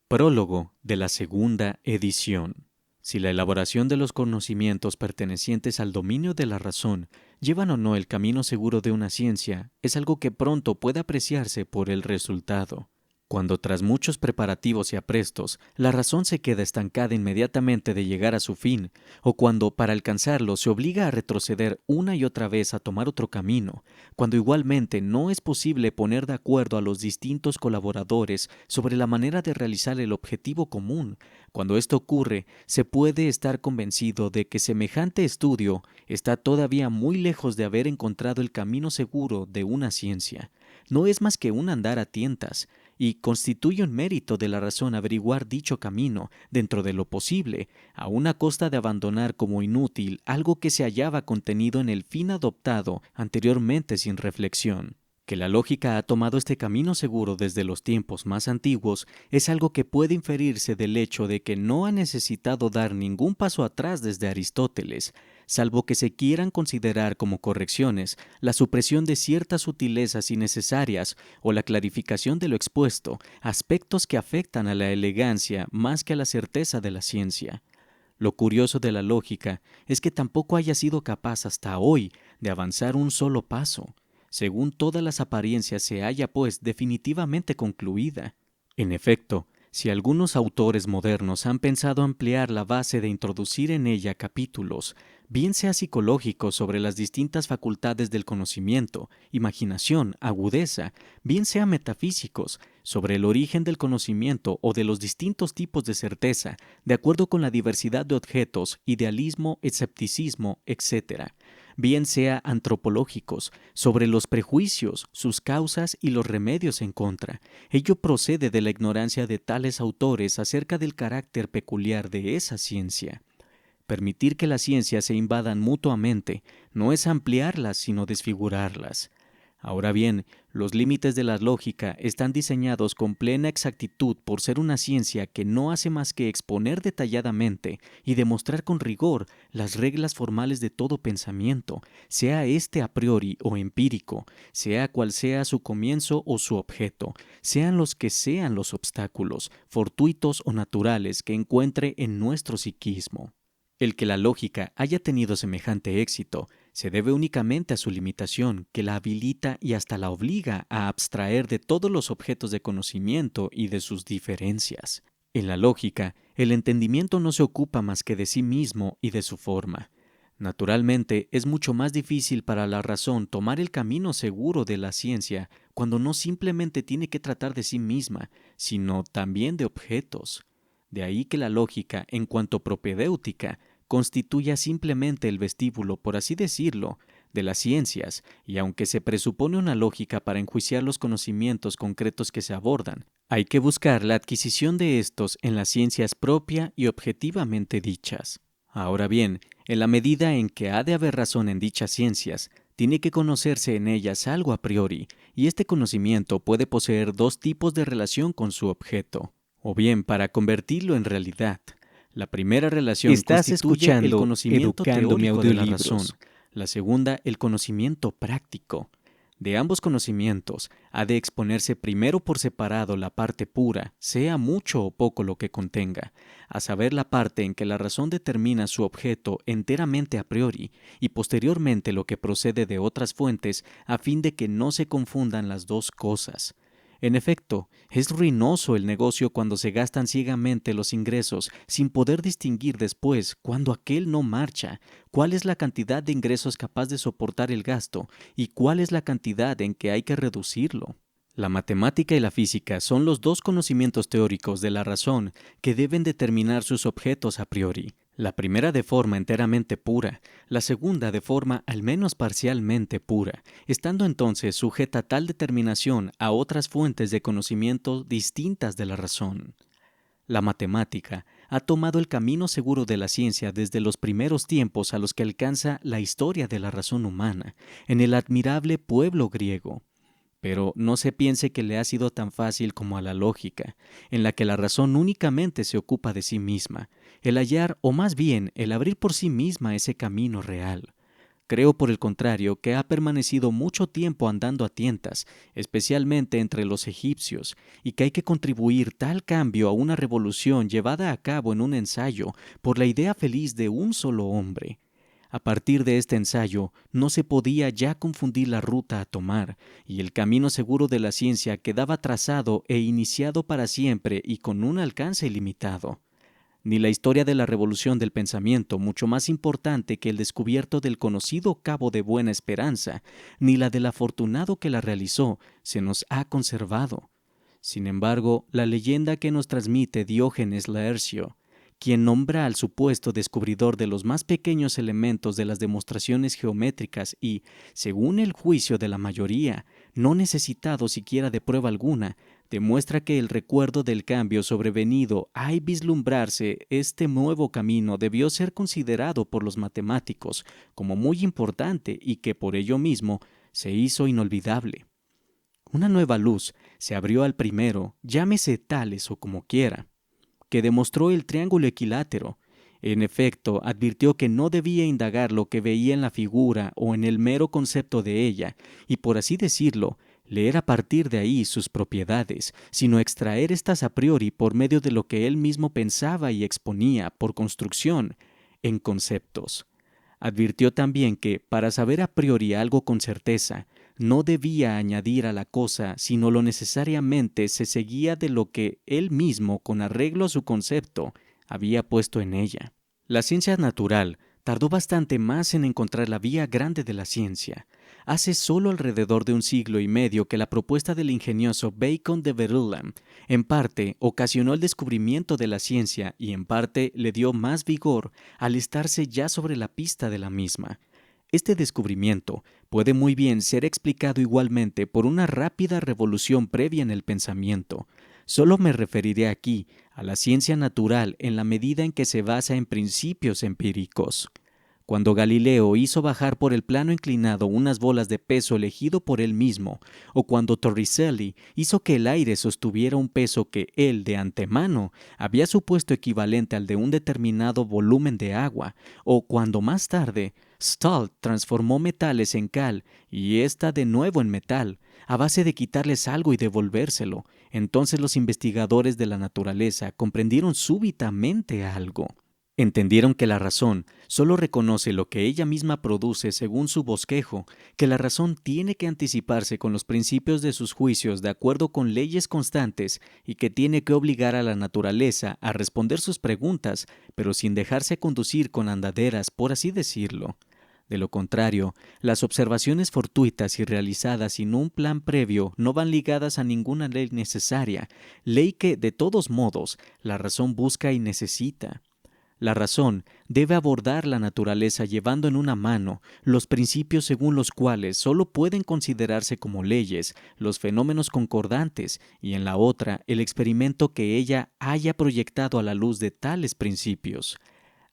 Prólogo de la segunda edición. Si la elaboración de los conocimientos pertenecientes al dominio de la razón llevan o no el camino seguro de una ciencia, es algo que pronto puede apreciarse por el resultado. Cuando tras muchos preparativos y aprestos, la razón se queda estancada inmediatamente de llegar a su fin, o cuando para alcanzarlo se obliga a retroceder una y otra vez a tomar otro camino, cuando igualmente no es posible poner de acuerdo a los distintos colaboradores sobre la manera de realizar el objetivo común, cuando esto ocurre, se puede estar convencido de que semejante estudio está todavía muy lejos de haber encontrado el camino seguro de una ciencia. No es más que un andar a tientas, y constituye un mérito de la razón averiguar dicho camino dentro de lo posible, a una costa de abandonar como inútil algo que se hallaba contenido en el fin adoptado anteriormente sin reflexión. Que la lógica ha tomado este camino seguro desde los tiempos más antiguos es algo que puede inferirse del hecho de que no ha necesitado dar ningún paso atrás desde Aristóteles, salvo que se quieran considerar como correcciones la supresión de ciertas sutilezas innecesarias o la clarificación de lo expuesto, aspectos que afectan a la elegancia más que a la certeza de la ciencia. Lo curioso de la lógica es que tampoco haya sido capaz hasta hoy de avanzar un solo paso. Según todas las apariencias se halla pues definitivamente concluida. En efecto, si algunos autores modernos han pensado ampliar la base de introducir en ella capítulos, bien sea psicológicos sobre las distintas facultades del conocimiento, imaginación, agudeza, bien sea metafísicos, sobre el origen del conocimiento o de los distintos tipos de certeza, de acuerdo con la diversidad de objetos, idealismo, escepticismo, etc., bien sea antropológicos, sobre los prejuicios, sus causas y los remedios en contra. Ello procede de la ignorancia de tales autores acerca del carácter peculiar de esa ciencia. Permitir que las ciencias se invadan mutuamente no es ampliarlas, sino desfigurarlas. Ahora bien, los límites de la lógica están diseñados con plena exactitud por ser una ciencia que no hace más que exponer detalladamente y demostrar con rigor las reglas formales de todo pensamiento, sea éste a priori o empírico, sea cual sea su comienzo o su objeto, sean los que sean los obstáculos, fortuitos o naturales que encuentre en nuestro psiquismo. El que la lógica haya tenido semejante éxito se debe únicamente a su limitación, que la habilita y hasta la obliga a abstraer de todos los objetos de conocimiento y de sus diferencias. En la lógica, el entendimiento no se ocupa más que de sí mismo y de su forma. Naturalmente, es mucho más difícil para la razón tomar el camino seguro de la ciencia cuando no simplemente tiene que tratar de sí misma, sino también de objetos. De ahí que la lógica, en cuanto propedéutica, constituya simplemente el vestíbulo, por así decirlo, de las ciencias, y aunque se presupone una lógica para enjuiciar los conocimientos concretos que se abordan, Hay que buscar la adquisición de estos en las ciencias propia y objetivamente dichas. Ahora bien, en la medida en que ha de haber razón en dichas ciencias, tiene que conocerse en ellas algo a priori, y este conocimiento puede poseer dos tipos de relación con su objeto, o bien para convertirlo en realidad. La primera relación Estás constituye el escuchando conocimiento Educándome teórico de la razón, Audiolibros. la segunda el conocimiento práctico. De ambos conocimientos ha de exponerse primero por separado la parte pura, sea mucho o poco lo que contenga, a saber la parte en que la razón determina su objeto enteramente a priori, y posteriormente lo que procede de otras fuentes, a fin de que no se confundan las dos cosas. En efecto, es ruinoso el negocio cuando se gastan ciegamente los ingresos sin poder distinguir después, cuando aquel no marcha, cuál es la cantidad de ingresos capaz de soportar el gasto y cuál es la cantidad en que hay que reducirlo. La matemática y la física son los dos conocimientos teóricos de la razón que deben determinar sus objetos a priori. La primera de forma enteramente pura, la segunda de forma al menos parcialmente pura, estando entonces sujeta a tal determinación a otras fuentes de conocimiento distintas de la razón. La matemática ha tomado el camino seguro de la ciencia desde los primeros tiempos a los que alcanza la historia de la razón humana, en el admirable pueblo griego. Pero no se piense que le ha sido tan fácil como a la lógica, en la que la razón únicamente se ocupa de sí misma, el hallar o más bien el abrir por sí misma ese camino real. Creo, por el contrario, que ha permanecido mucho tiempo andando a tientas, especialmente entre los egipcios, y que hay que contribuir tal cambio a una revolución llevada a cabo en un ensayo por la idea feliz de un solo hombre. A partir de este ensayo, no se podía ya confundir la ruta a tomar, y el camino seguro de la ciencia quedaba trazado e iniciado para siempre y con un alcance ilimitado. Ni la historia de la revolución del pensamiento, mucho más importante que el descubierto del conocido Cabo de Buena Esperanza, ni la del afortunado que la realizó, se nos ha conservado. Sin embargo, la leyenda que nos transmite Diógenes Laercio, quien nombra al supuesto descubridor de los más pequeños elementos de las demostraciones geométricas y, según el juicio de la mayoría, no necesitado siquiera de prueba alguna, demuestra que el recuerdo del cambio sobrevenido al vislumbrarse este nuevo camino debió ser considerado por los matemáticos como muy importante y que por ello mismo se hizo inolvidable. Una nueva luz se abrió al primero, llámese Tales o como quiera, que demostró el triángulo equilátero. En efecto, advirtió que no debía indagar lo que veía en la figura o en el mero concepto de ella, y por así decirlo, leer a partir de ahí sus propiedades, sino extraer éstas a priori por medio de lo que él mismo pensaba y exponía, por construcción, en conceptos. Advirtió también que, para saber a priori algo con certeza, no debía añadir a la cosa sino lo necesariamente se seguía de lo que él mismo, con arreglo a su concepto, había puesto en ella. La ciencia natural tardó bastante más en encontrar la vía grande de la ciencia. Hace solo alrededor de un siglo y medio que la propuesta del ingenioso Bacon de Verulam, en parte, ocasionó el descubrimiento de la ciencia y en parte le dio más vigor al estarse ya sobre la pista de la misma. Este descubrimiento puede muy bien ser explicado igualmente por una rápida revolución previa en el pensamiento. Solo me referiré aquí a la ciencia natural en la medida en que se basa en principios empíricos. Cuando Galileo hizo bajar por el plano inclinado unas bolas de peso elegido por él mismo, o cuando Torricelli hizo que el aire sostuviera un peso que él de antemano había supuesto equivalente al de un determinado volumen de agua, o cuando más tarde Stahl transformó metales en cal y ésta de nuevo en metal, a base de quitarles algo y devolvérselo, entonces los investigadores de la naturaleza comprendieron súbitamente algo. Entendieron que la razón solo reconoce lo que ella misma produce según su bosquejo, que la razón tiene que anticiparse con los principios de sus juicios de acuerdo con leyes constantes y que tiene que obligar a la naturaleza a responder sus preguntas, pero sin dejarse conducir con andaderas, por así decirlo. De lo contrario, las observaciones fortuitas y realizadas sin un plan previo no van ligadas a ninguna ley necesaria, ley que, de todos modos, la razón busca y necesita. La razón debe abordar la naturaleza llevando en una mano los principios según los cuales solo pueden considerarse como leyes los fenómenos concordantes y en la otra el experimento que ella haya proyectado a la luz de tales principios.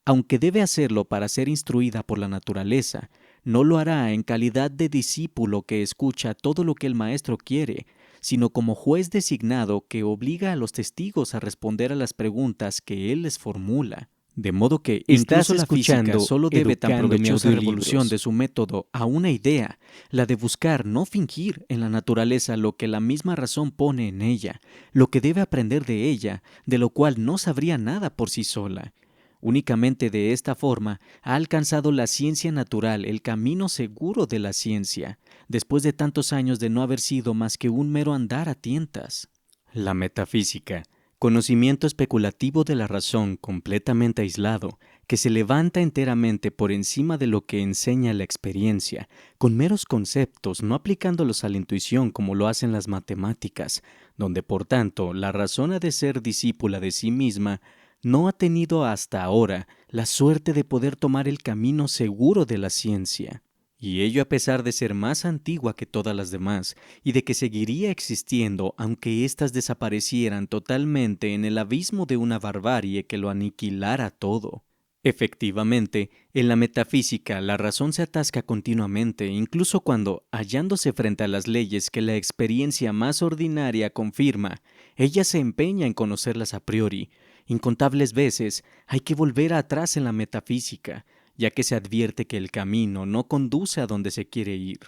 Aunque debe hacerlo para ser instruida por la naturaleza, no lo hará en calidad de discípulo que escucha todo lo que el maestro quiere, sino como juez designado que obliga a los testigos a responder a las preguntas que él les formula. De modo que incluso la física solo debe tan provechosa revolución de su método a una idea, la de buscar no fingir en la naturaleza lo que la misma razón pone en ella, lo que debe aprender de ella, de lo cual no sabría nada por sí sola. Únicamente de esta forma ha alcanzado la ciencia natural el camino seguro de la ciencia, después de tantos años de no haber sido más que un mero andar a tientas. La metafísica, conocimiento especulativo de la razón completamente aislado, que se levanta enteramente por encima de lo que enseña la experiencia, con meros conceptos, no aplicándolos a la intuición como lo hacen las matemáticas, donde por tanto la razón ha de ser discípula de sí misma, no ha tenido hasta ahora la suerte de poder tomar el camino seguro de la ciencia. Y ello a pesar de ser más antigua que todas las demás, y de que seguiría existiendo aunque éstas desaparecieran totalmente en el abismo de una barbarie que lo aniquilara todo. Efectivamente, en la metafísica la razón se atasca continuamente, incluso cuando, hallándose frente a las leyes que la experiencia más ordinaria confirma, ella se empeña en conocerlas a priori. Incontables veces hay que volver atrás en la metafísica, ya que se advierte que el camino no conduce a donde se quiere ir.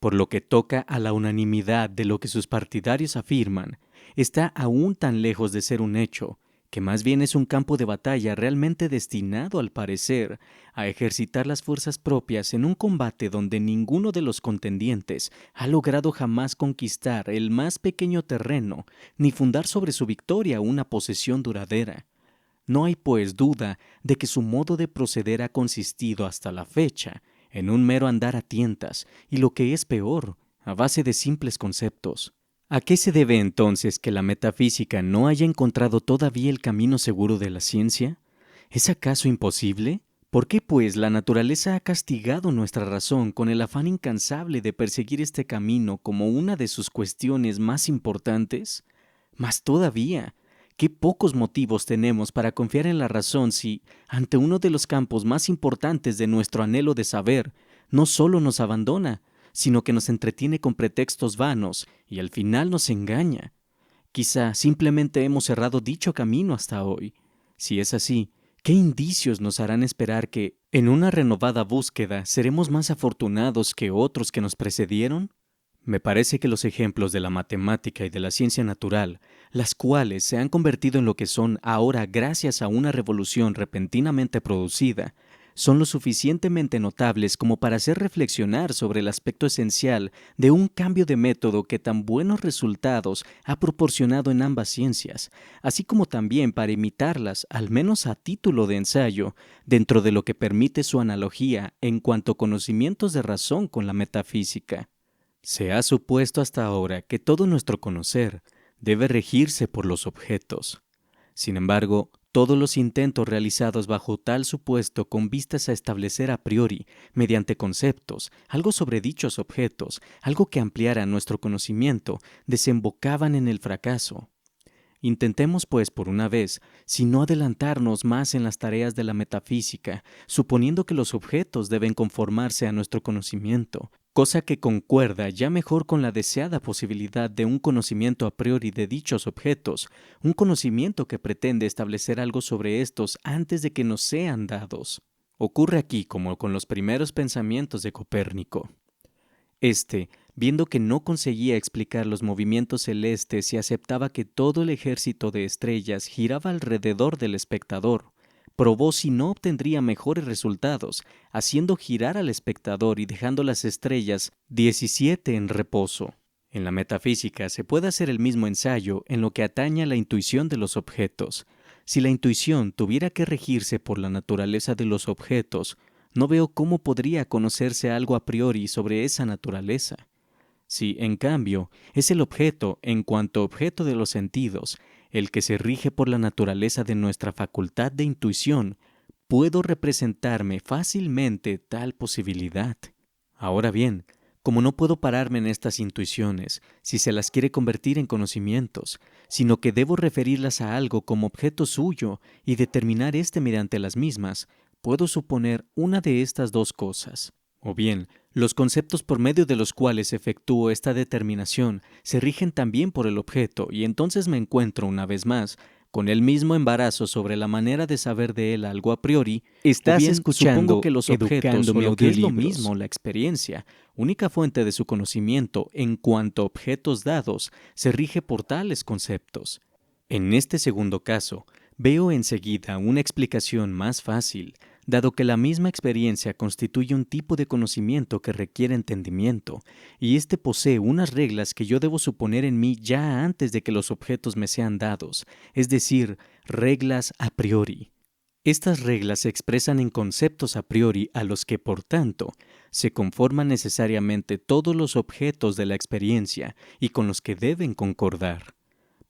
Por lo que toca a la unanimidad de lo que sus partidarios afirman, está aún tan lejos de ser un hecho, que más bien es un campo de batalla realmente destinado, al parecer, a ejercitar las fuerzas propias en un combate donde ninguno de los contendientes ha logrado jamás conquistar el más pequeño terreno, ni fundar sobre su victoria una posesión duradera. No hay pues duda de que su modo de proceder ha consistido hasta la fecha en un mero andar a tientas y, lo que es peor, a base de simples conceptos. ¿A qué se debe entonces que la metafísica no haya encontrado todavía el camino seguro de la ciencia? ¿Es acaso imposible? ¿Por qué, pues, la naturaleza ha castigado nuestra razón con el afán incansable de perseguir este camino como una de sus cuestiones más importantes? Más todavía, qué pocos motivos tenemos para confiar en la razón si, ante uno de los campos más importantes de nuestro anhelo de saber, no solo nos abandona, sino que nos entretiene con pretextos vanos y al final nos engaña. Quizá simplemente hemos cerrado dicho camino hasta hoy. Si es así, ¿qué indicios nos harán esperar que, en una renovada búsqueda, seremos más afortunados que otros que nos precedieron? Me parece que los ejemplos de la matemática y de la ciencia natural, las cuales se han convertido en lo que son ahora gracias a una revolución repentinamente producida, son lo suficientemente notables como para hacer reflexionar sobre el aspecto esencial de un cambio de método que tan buenos resultados ha proporcionado en ambas ciencias, así como también para imitarlas, al menos a título de ensayo, dentro de lo que permite su analogía en cuanto a conocimientos de razón con la metafísica. Se ha supuesto hasta ahora que todo nuestro conocer debe regirse por los objetos. Sin embargo, todos los intentos realizados bajo tal supuesto con vistas a establecer a priori, mediante conceptos, algo sobre dichos objetos, algo que ampliara nuestro conocimiento, desembocaban en el fracaso. Intentemos, pues, por una vez, si no adelantarnos más en las tareas de la metafísica, suponiendo que los objetos deben conformarse a nuestro conocimiento, cosa que concuerda ya mejor con la deseada posibilidad de un conocimiento a priori de dichos objetos, un conocimiento que pretende establecer algo sobre estos antes de que nos sean dados. Ocurre aquí como con los primeros pensamientos de Copérnico. Viendo que no conseguía explicar los movimientos celestes y aceptaba que todo el ejército de estrellas giraba alrededor del espectador, probó si no obtendría mejores resultados, haciendo girar al espectador y dejando las estrellas 17 en reposo. En la metafísica se puede hacer el mismo ensayo en lo que atañe a la intuición de los objetos. Si la intuición tuviera que regirse por la naturaleza de los objetos, no veo cómo podría conocerse algo a priori sobre esa naturaleza. Si, en cambio, es el objeto, en cuanto objeto de los sentidos, el que se rige por la naturaleza de nuestra facultad de intuición, puedo representarme fácilmente tal posibilidad. Ahora bien, como no puedo pararme en estas intuiciones, si se las quiere convertir en conocimientos, sino que debo referirlas a algo como objeto suyo y determinar éste mediante las mismas, puedo suponer una de estas dos cosas. O bien, los conceptos por medio de los cuales efectúo esta determinación se rigen también por el objeto y entonces me encuentro una vez más con el mismo embarazo sobre la manera de saber de él algo a priori, o bien supongo que los objetos o lo que es lo mismo, la experiencia, única fuente de su conocimiento en cuanto a objetos dados, se rige por tales conceptos. En este segundo caso, veo enseguida una explicación más fácil, dado que la misma experiencia constituye un tipo de conocimiento que requiere entendimiento, y éste posee unas reglas que yo debo suponer en mí ya antes de que los objetos me sean dados, es decir, reglas a priori. Estas reglas se expresan en conceptos a priori a los que, por tanto, se conforman necesariamente todos los objetos de la experiencia y con los que deben concordar.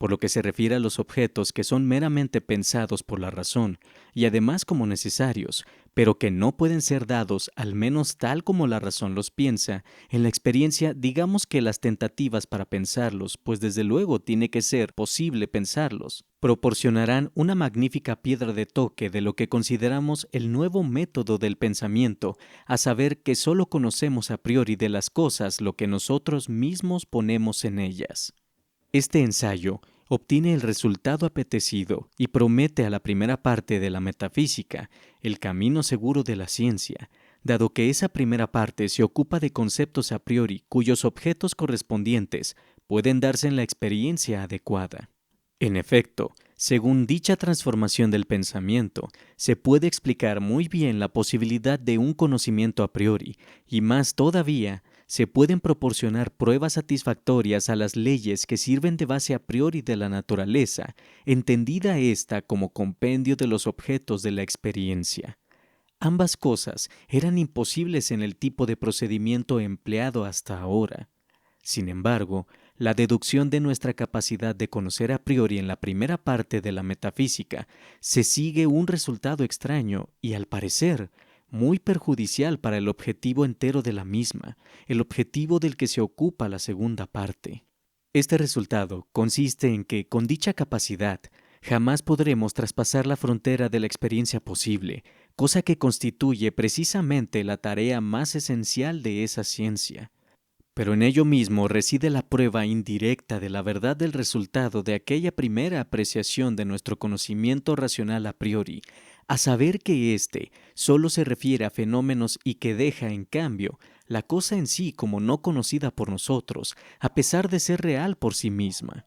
Por lo que se refiere a los objetos que son meramente pensados por la razón y además como necesarios, pero que no pueden ser dados al menos tal como la razón los piensa, en la experiencia digamos que las tentativas para pensarlos, pues desde luego tiene que ser posible pensarlos, proporcionarán una magnífica piedra de toque de lo que consideramos el nuevo método del pensamiento, a saber que solo conocemos a priori de las cosas lo que nosotros mismos ponemos en ellas. Este ensayo obtiene el resultado apetecido y promete a la primera parte de la metafísica el camino seguro de la ciencia, dado que esa primera parte se ocupa de conceptos a priori cuyos objetos correspondientes pueden darse en la experiencia adecuada. En efecto, según dicha transformación del pensamiento, se puede explicar muy bien la posibilidad de un conocimiento a priori, y más todavía, se pueden proporcionar pruebas satisfactorias a las leyes que sirven de base a priori de la naturaleza, entendida ésta como compendio de los objetos de la experiencia. Ambas cosas eran imposibles en el tipo de procedimiento empleado hasta ahora. Sin embargo, la deducción de nuestra capacidad de conocer a priori en la primera parte de la metafísica se sigue un resultado extraño y, al parecer, muy perjudicial para el objetivo entero de la misma, el objetivo del que se ocupa la segunda parte. Este resultado consiste en que, con dicha capacidad, jamás podremos traspasar la frontera de la experiencia posible, cosa que constituye precisamente la tarea más esencial de esa ciencia. Pero en ello mismo reside la prueba indirecta de la verdad del resultado de aquella primera apreciación de nuestro conocimiento racional a priori, a saber que éste solo se refiere a fenómenos y que deja, en cambio, la cosa en sí como no conocida por nosotros, a pesar de ser real por sí misma.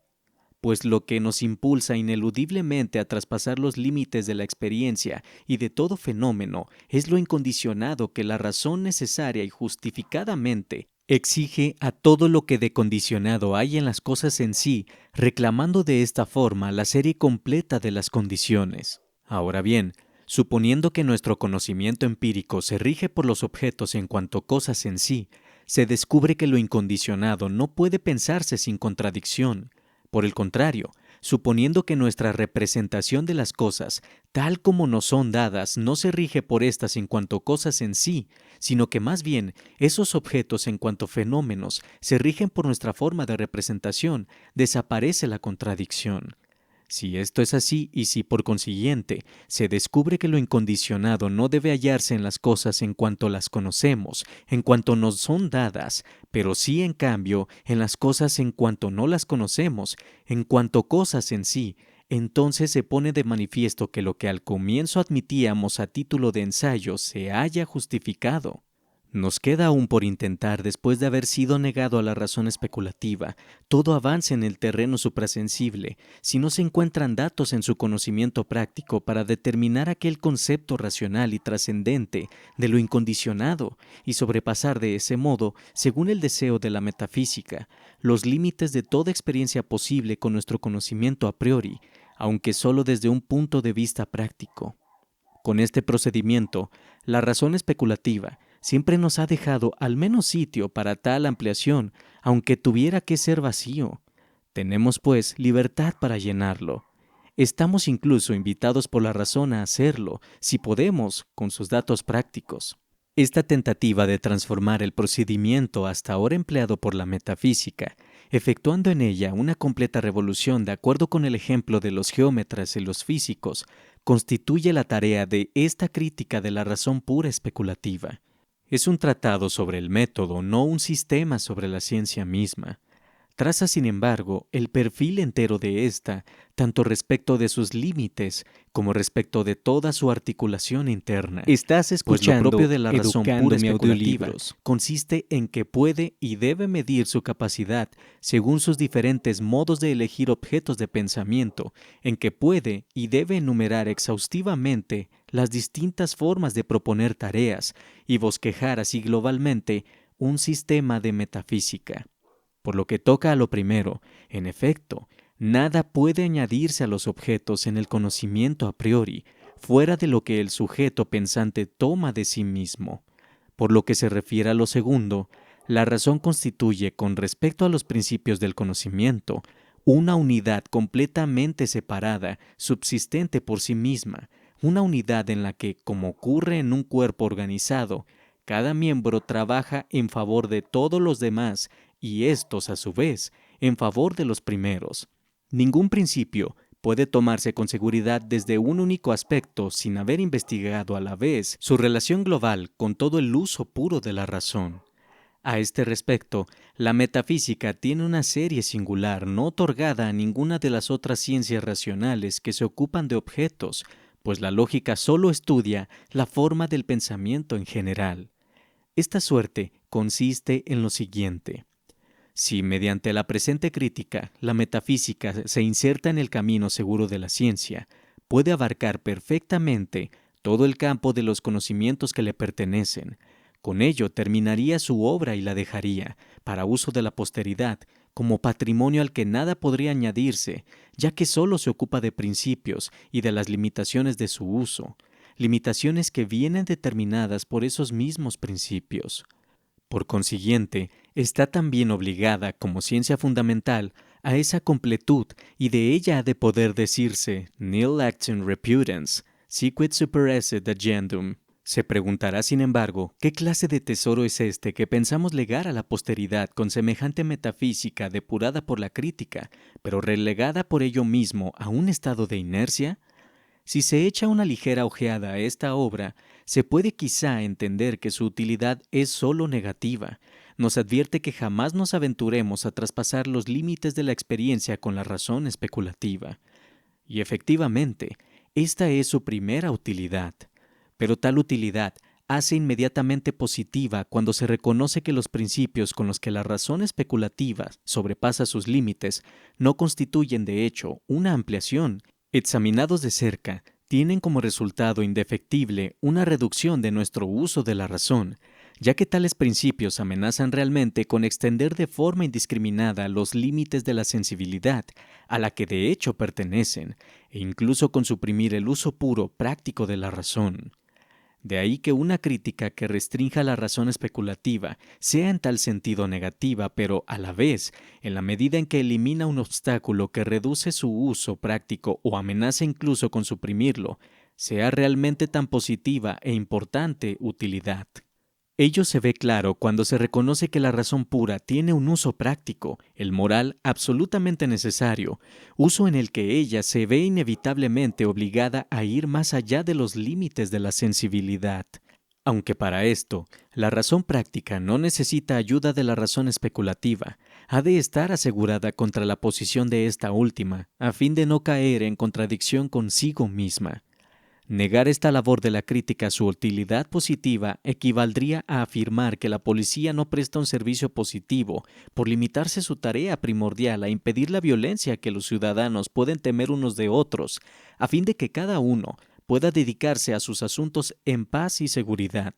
Pues lo que nos impulsa ineludiblemente a traspasar los límites de la experiencia y de todo fenómeno es lo incondicionado que la razón necesaria y justificadamente exige a todo lo que de condicionado hay en las cosas en sí, reclamando de esta forma la serie completa de las condiciones. Ahora bien, suponiendo que nuestro conocimiento empírico se rige por los objetos en cuanto cosas en sí, se descubre que lo incondicionado no puede pensarse sin contradicción. Por el contrario, suponiendo que nuestra representación de las cosas, tal como nos son dadas, no se rige por éstas en cuanto cosas en sí, sino que más bien esos objetos en cuanto fenómenos se rigen por nuestra forma de representación, desaparece la contradicción. Si esto es así y si por consiguiente se descubre que lo incondicionado no debe hallarse en las cosas en cuanto las conocemos, en cuanto nos son dadas, pero sí en cambio en las cosas en cuanto no las conocemos, en cuanto cosas en sí, entonces se pone de manifiesto que lo que al comienzo admitíamos a título de ensayo se halla justificado. Nos queda aún por intentar, después de haber sido negado a la razón especulativa, todo avance en el terreno suprasensible, si no se encuentran datos en su conocimiento práctico para determinar aquel concepto racional y trascendente de lo incondicionado y sobrepasar de ese modo, según el deseo de la metafísica, los límites de toda experiencia posible con nuestro conocimiento a priori, aunque solo desde un punto de vista práctico. Con este procedimiento, la razón especulativa siempre nos ha dejado al menos sitio para tal ampliación, aunque tuviera que ser vacío. Tenemos, pues, libertad para llenarlo. Estamos incluso invitados por la razón a hacerlo, si podemos, con sus datos prácticos. Esta tentativa de transformar el procedimiento hasta ahora empleado por la metafísica, efectuando en ella una completa revolución de acuerdo con el ejemplo de los geómetras y los físicos, constituye la tarea de esta crítica de la razón pura especulativa. Es un tratado sobre el método, no un sistema sobre la ciencia misma. Traza, sin embargo, el perfil entero de ésta, tanto respecto de sus límites como respecto de toda su articulación interna. Estás escuchando, pues lo propio de la razón pura especulativa consiste en que puede y debe medir su capacidad según sus diferentes modos de elegir objetos de pensamiento, en que puede y debe enumerar exhaustivamente las distintas formas de proponer tareas y bosquejar así globalmente un sistema de metafísica. Por lo que toca a lo primero, en efecto, nada puede añadirse a los objetos en el conocimiento a priori, fuera de lo que el sujeto pensante toma de sí mismo. Por lo que se refiere a lo segundo, la razón constituye, con respecto a los principios del conocimiento, una unidad completamente separada, subsistente por sí misma, una unidad en la que, como ocurre en un cuerpo organizado, cada miembro trabaja en favor de todos los demás y estos, a su vez, en favor de los primeros. Ningún principio puede tomarse con seguridad desde un único aspecto sin haber investigado a la vez su relación global con todo el uso puro de la razón. A este respecto, la metafísica tiene una serie singular no otorgada a ninguna de las otras ciencias racionales que se ocupan de objetos, pues la lógica solo estudia la forma del pensamiento en general. Esta suerte consiste en lo siguiente. Si mediante la presente crítica la metafísica se inserta en el camino seguro de la ciencia, puede abarcar perfectamente todo el campo de los conocimientos que le pertenecen. Con ello terminaría su obra y la dejaría, para uso de la posteridad, como patrimonio al que nada podría añadirse, ya que sólo se ocupa de principios y de las limitaciones de su uso, limitaciones que vienen determinadas por esos mismos principios. Por consiguiente, está también obligada, como ciencia fundamental, a esa completud, y de ella ha de poder decirse nil actum reputans, siquid superesset agendum. Se preguntará, sin embargo, ¿qué clase de tesoro es este que pensamos legar a la posteridad con semejante metafísica depurada por la crítica, pero relegada por ello mismo a un estado de inercia? Si se echa una ligera ojeada a esta obra, se puede quizá entender que su utilidad es sólo negativa. Nos advierte que jamás nos aventuremos a traspasar los límites de la experiencia con la razón especulativa. Y efectivamente, esta es su primera utilidad. Pero tal utilidad hace inmediatamente positiva cuando se reconoce que los principios con los que la razón especulativa sobrepasa sus límites no constituyen de hecho una ampliación. Examinados de cerca, tienen como resultado indefectible una reducción de nuestro uso de la razón, ya que tales principios amenazan realmente con extender de forma indiscriminada los límites de la sensibilidad, a la que de hecho pertenecen, e incluso con suprimir el uso puro práctico de la razón. De ahí que una crítica que restrinja la razón especulativa sea en tal sentido negativa, pero a la vez, en la medida en que elimina un obstáculo que reduce su uso práctico o amenaza incluso con suprimirlo, sea realmente tan positiva e importante utilidad. Ello se ve claro cuando se reconoce que la razón pura tiene un uso práctico, el moral absolutamente necesario, uso en el que ella se ve inevitablemente obligada a ir más allá de los límites de la sensibilidad. Aunque para esto, la razón práctica no necesita ayuda de la razón especulativa, ha de estar asegurada contra la posición de esta última, a fin de no caer en contradicción consigo misma. Negar esta labor de la crítica a su utilidad positiva equivaldría a afirmar que la policía no presta un servicio positivo por limitarse su tarea primordial a impedir la violencia que los ciudadanos pueden temer unos de otros, a fin de que cada uno pueda dedicarse a sus asuntos en paz y seguridad.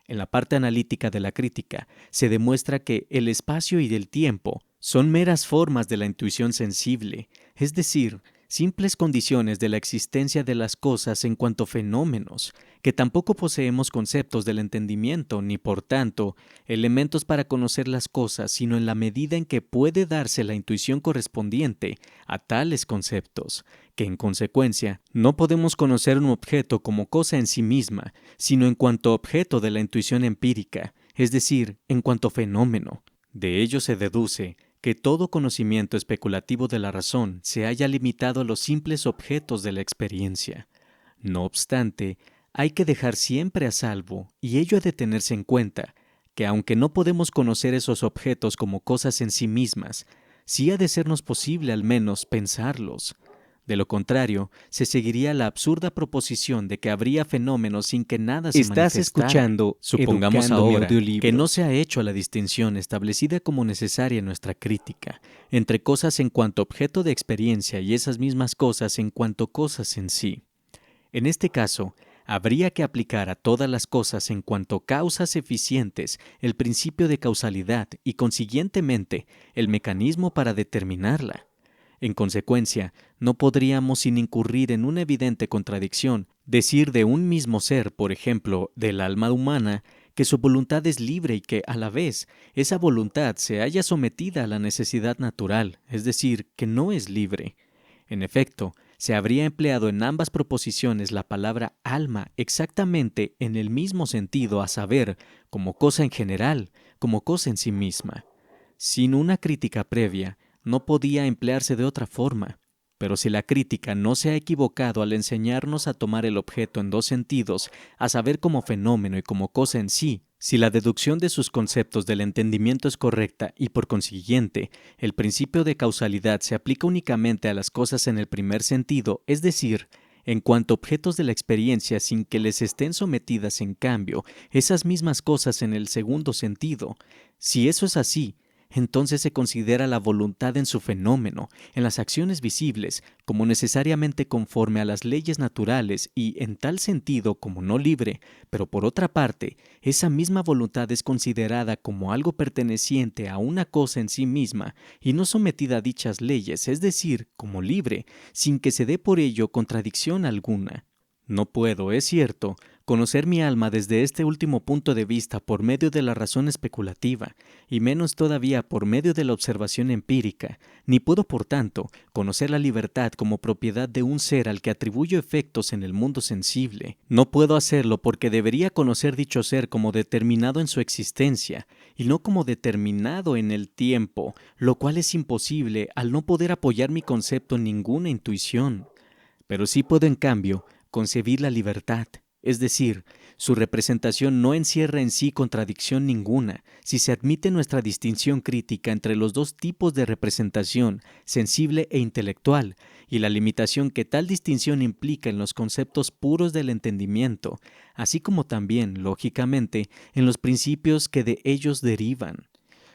En la parte analítica de la crítica se demuestra que el espacio y el tiempo son meras formas de la intuición sensible, es decir, simples condiciones de la existencia de las cosas en cuanto fenómenos, que tampoco poseemos conceptos del entendimiento ni, por tanto, elementos para conocer las cosas, sino en la medida en que puede darse la intuición correspondiente a tales conceptos, que en consecuencia no podemos conocer un objeto como cosa en sí misma, sino en cuanto objeto de la intuición empírica, es decir, en cuanto fenómeno. De ello se deduce que todo conocimiento especulativo de la razón se haya limitado a los simples objetos de la experiencia. No obstante, hay que dejar siempre a salvo, y ello ha de tenerse en cuenta, que aunque no podemos conocer esos objetos como cosas en sí mismas, sí ha de sernos posible al menos pensarlos. De lo contrario, se seguiría la absurda proposición de que habría fenómenos sin que nada se manifestara. Estás escuchando, supongamos ahora, que no se ha hecho la distinción establecida como necesaria en nuestra crítica, entre cosas en cuanto objeto de experiencia y esas mismas cosas en cuanto cosas en sí. En este caso, habría que aplicar a todas las cosas en cuanto causas eficientes el principio de causalidad y, consiguientemente, el mecanismo para determinarla. En consecuencia, no podríamos, sin incurrir en una evidente contradicción, decir de un mismo ser, por ejemplo, del alma humana, que su voluntad es libre y que, a la vez, esa voluntad se halla sometida a la necesidad natural, es decir, que no es libre. En efecto, se habría empleado en ambas proposiciones la palabra alma exactamente en el mismo sentido, a saber, como cosa en general, como cosa en sí misma. Sin una crítica previa, no podía emplearse de otra forma, pero si la crítica no se ha equivocado al enseñarnos a tomar el objeto en dos sentidos, a saber como fenómeno y como cosa en sí, si la deducción de sus conceptos del entendimiento es correcta y por consiguiente el principio de causalidad se aplica únicamente a las cosas en el primer sentido, es decir, en cuanto objetos de la experiencia sin que les estén sometidas en cambio esas mismas cosas en el segundo sentido, si eso es así, entonces se considera la voluntad en su fenómeno, en las acciones visibles, como necesariamente conforme a las leyes naturales y, en tal sentido, como no libre, pero por otra parte, esa misma voluntad es considerada como algo perteneciente a una cosa en sí misma y no sometida a dichas leyes, es decir, como libre, sin que se dé por ello contradicción alguna. No puedo, es cierto, conocer mi alma desde este último punto de vista por medio de la razón especulativa, y menos todavía por medio de la observación empírica, ni puedo, por tanto, conocer la libertad como propiedad de un ser al que atribuyo efectos en el mundo sensible. No puedo hacerlo porque debería conocer dicho ser como determinado en su existencia, y no como determinado en el tiempo, lo cual es imposible al no poder apoyar mi concepto en ninguna intuición. Pero sí puedo, en cambio, concebir la libertad, es decir, su representación no encierra en sí contradicción ninguna si se admite nuestra distinción crítica entre los dos tipos de representación, sensible e intelectual, y la limitación que tal distinción implica en los conceptos puros del entendimiento, así como también, lógicamente, en los principios que de ellos derivan.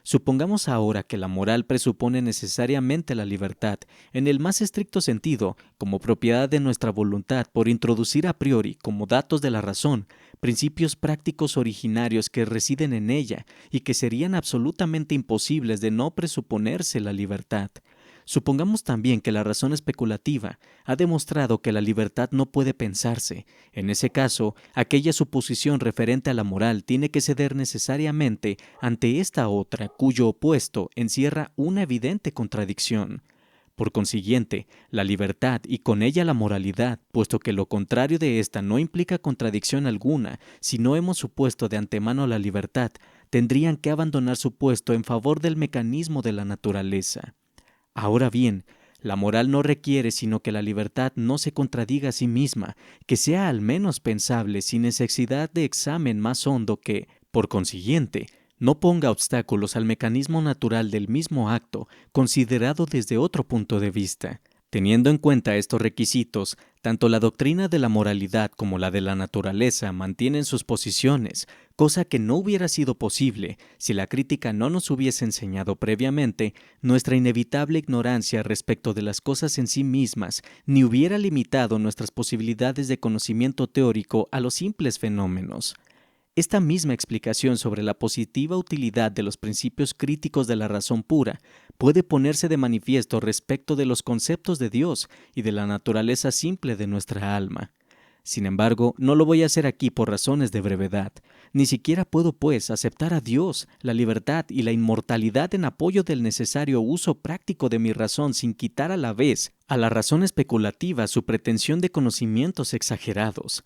Supongamos ahora que la moral presupone necesariamente la libertad, en el más estricto sentido, como propiedad de nuestra voluntad por introducir a priori, como datos de la razón, principios prácticos originarios que residen en ella y que serían absolutamente imposibles de no presuponerse la libertad. Supongamos también que la razón especulativa ha demostrado que la libertad no puede pensarse. En ese caso, aquella suposición referente a la moral tiene que ceder necesariamente ante esta otra, cuyo opuesto encierra una evidente contradicción. Por consiguiente, la libertad y con ella la moralidad, puesto que lo contrario de esta no implica contradicción alguna, si no hemos supuesto de antemano la libertad, tendrían que abandonar su puesto en favor del mecanismo de la naturaleza. Ahora bien, la moral no requiere sino que la libertad no se contradiga a sí misma, que sea al menos pensable sin necesidad de examen más hondo que, por consiguiente, no ponga obstáculos al mecanismo natural del mismo acto, considerado desde otro punto de vista. Teniendo en cuenta estos requisitos, tanto la doctrina de la moralidad como la de la naturaleza mantienen sus posiciones, cosa que no hubiera sido posible si la crítica no nos hubiese enseñado previamente nuestra inevitable ignorancia respecto de las cosas en sí mismas, ni hubiera limitado nuestras posibilidades de conocimiento teórico a los simples fenómenos. Esta misma explicación sobre la positiva utilidad de los principios críticos de la razón pura puede ponerse de manifiesto respecto de los conceptos de Dios y de la naturaleza simple de nuestra alma. Sin embargo, no lo voy a hacer aquí por razones de brevedad. Ni siquiera puedo, pues, aceptar a Dios, la libertad y la inmortalidad en apoyo del necesario uso práctico de mi razón sin quitar a la vez a la razón especulativa su pretensión de conocimientos exagerados,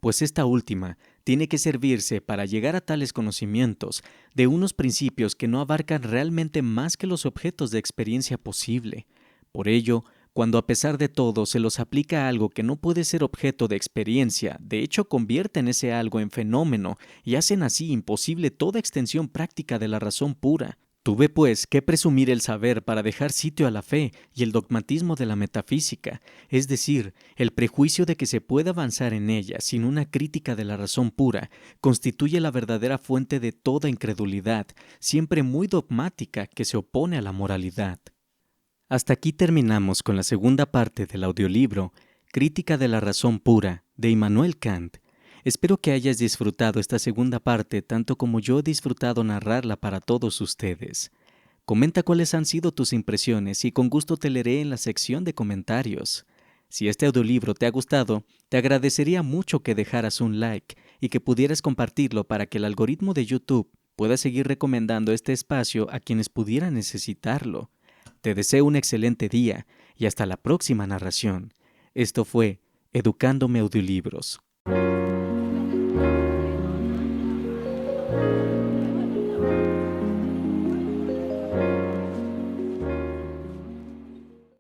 pues esta última tiene que servirse para llegar a tales conocimientos de unos principios que no abarcan realmente más que los objetos de experiencia posible. Por ello, cuando a pesar de todo se los aplica a algo que no puede ser objeto de experiencia, de hecho convierten ese algo en fenómeno y hacen así imposible toda extensión práctica de la razón pura. Tuve, pues, que presumir el saber para dejar sitio a la fe y el dogmatismo de la metafísica, es decir, el prejuicio de que se pueda avanzar en ella sin una crítica de la razón pura, constituye la verdadera fuente de toda incredulidad, siempre muy dogmática, que se opone a la moralidad. Hasta aquí terminamos con la segunda parte del audiolibro Crítica de la razón pura, de Immanuel Kant. Espero que hayas disfrutado esta segunda parte tanto como yo he disfrutado narrarla para todos ustedes. Comenta cuáles han sido tus impresiones y con gusto te leeré en la sección de comentarios. Si este audiolibro te ha gustado, te agradecería mucho que dejaras un like y que pudieras compartirlo para que el algoritmo de YouTube pueda seguir recomendando este espacio a quienes pudieran necesitarlo. Te deseo un excelente día y hasta la próxima narración. Esto fue Educándome Audiolibros.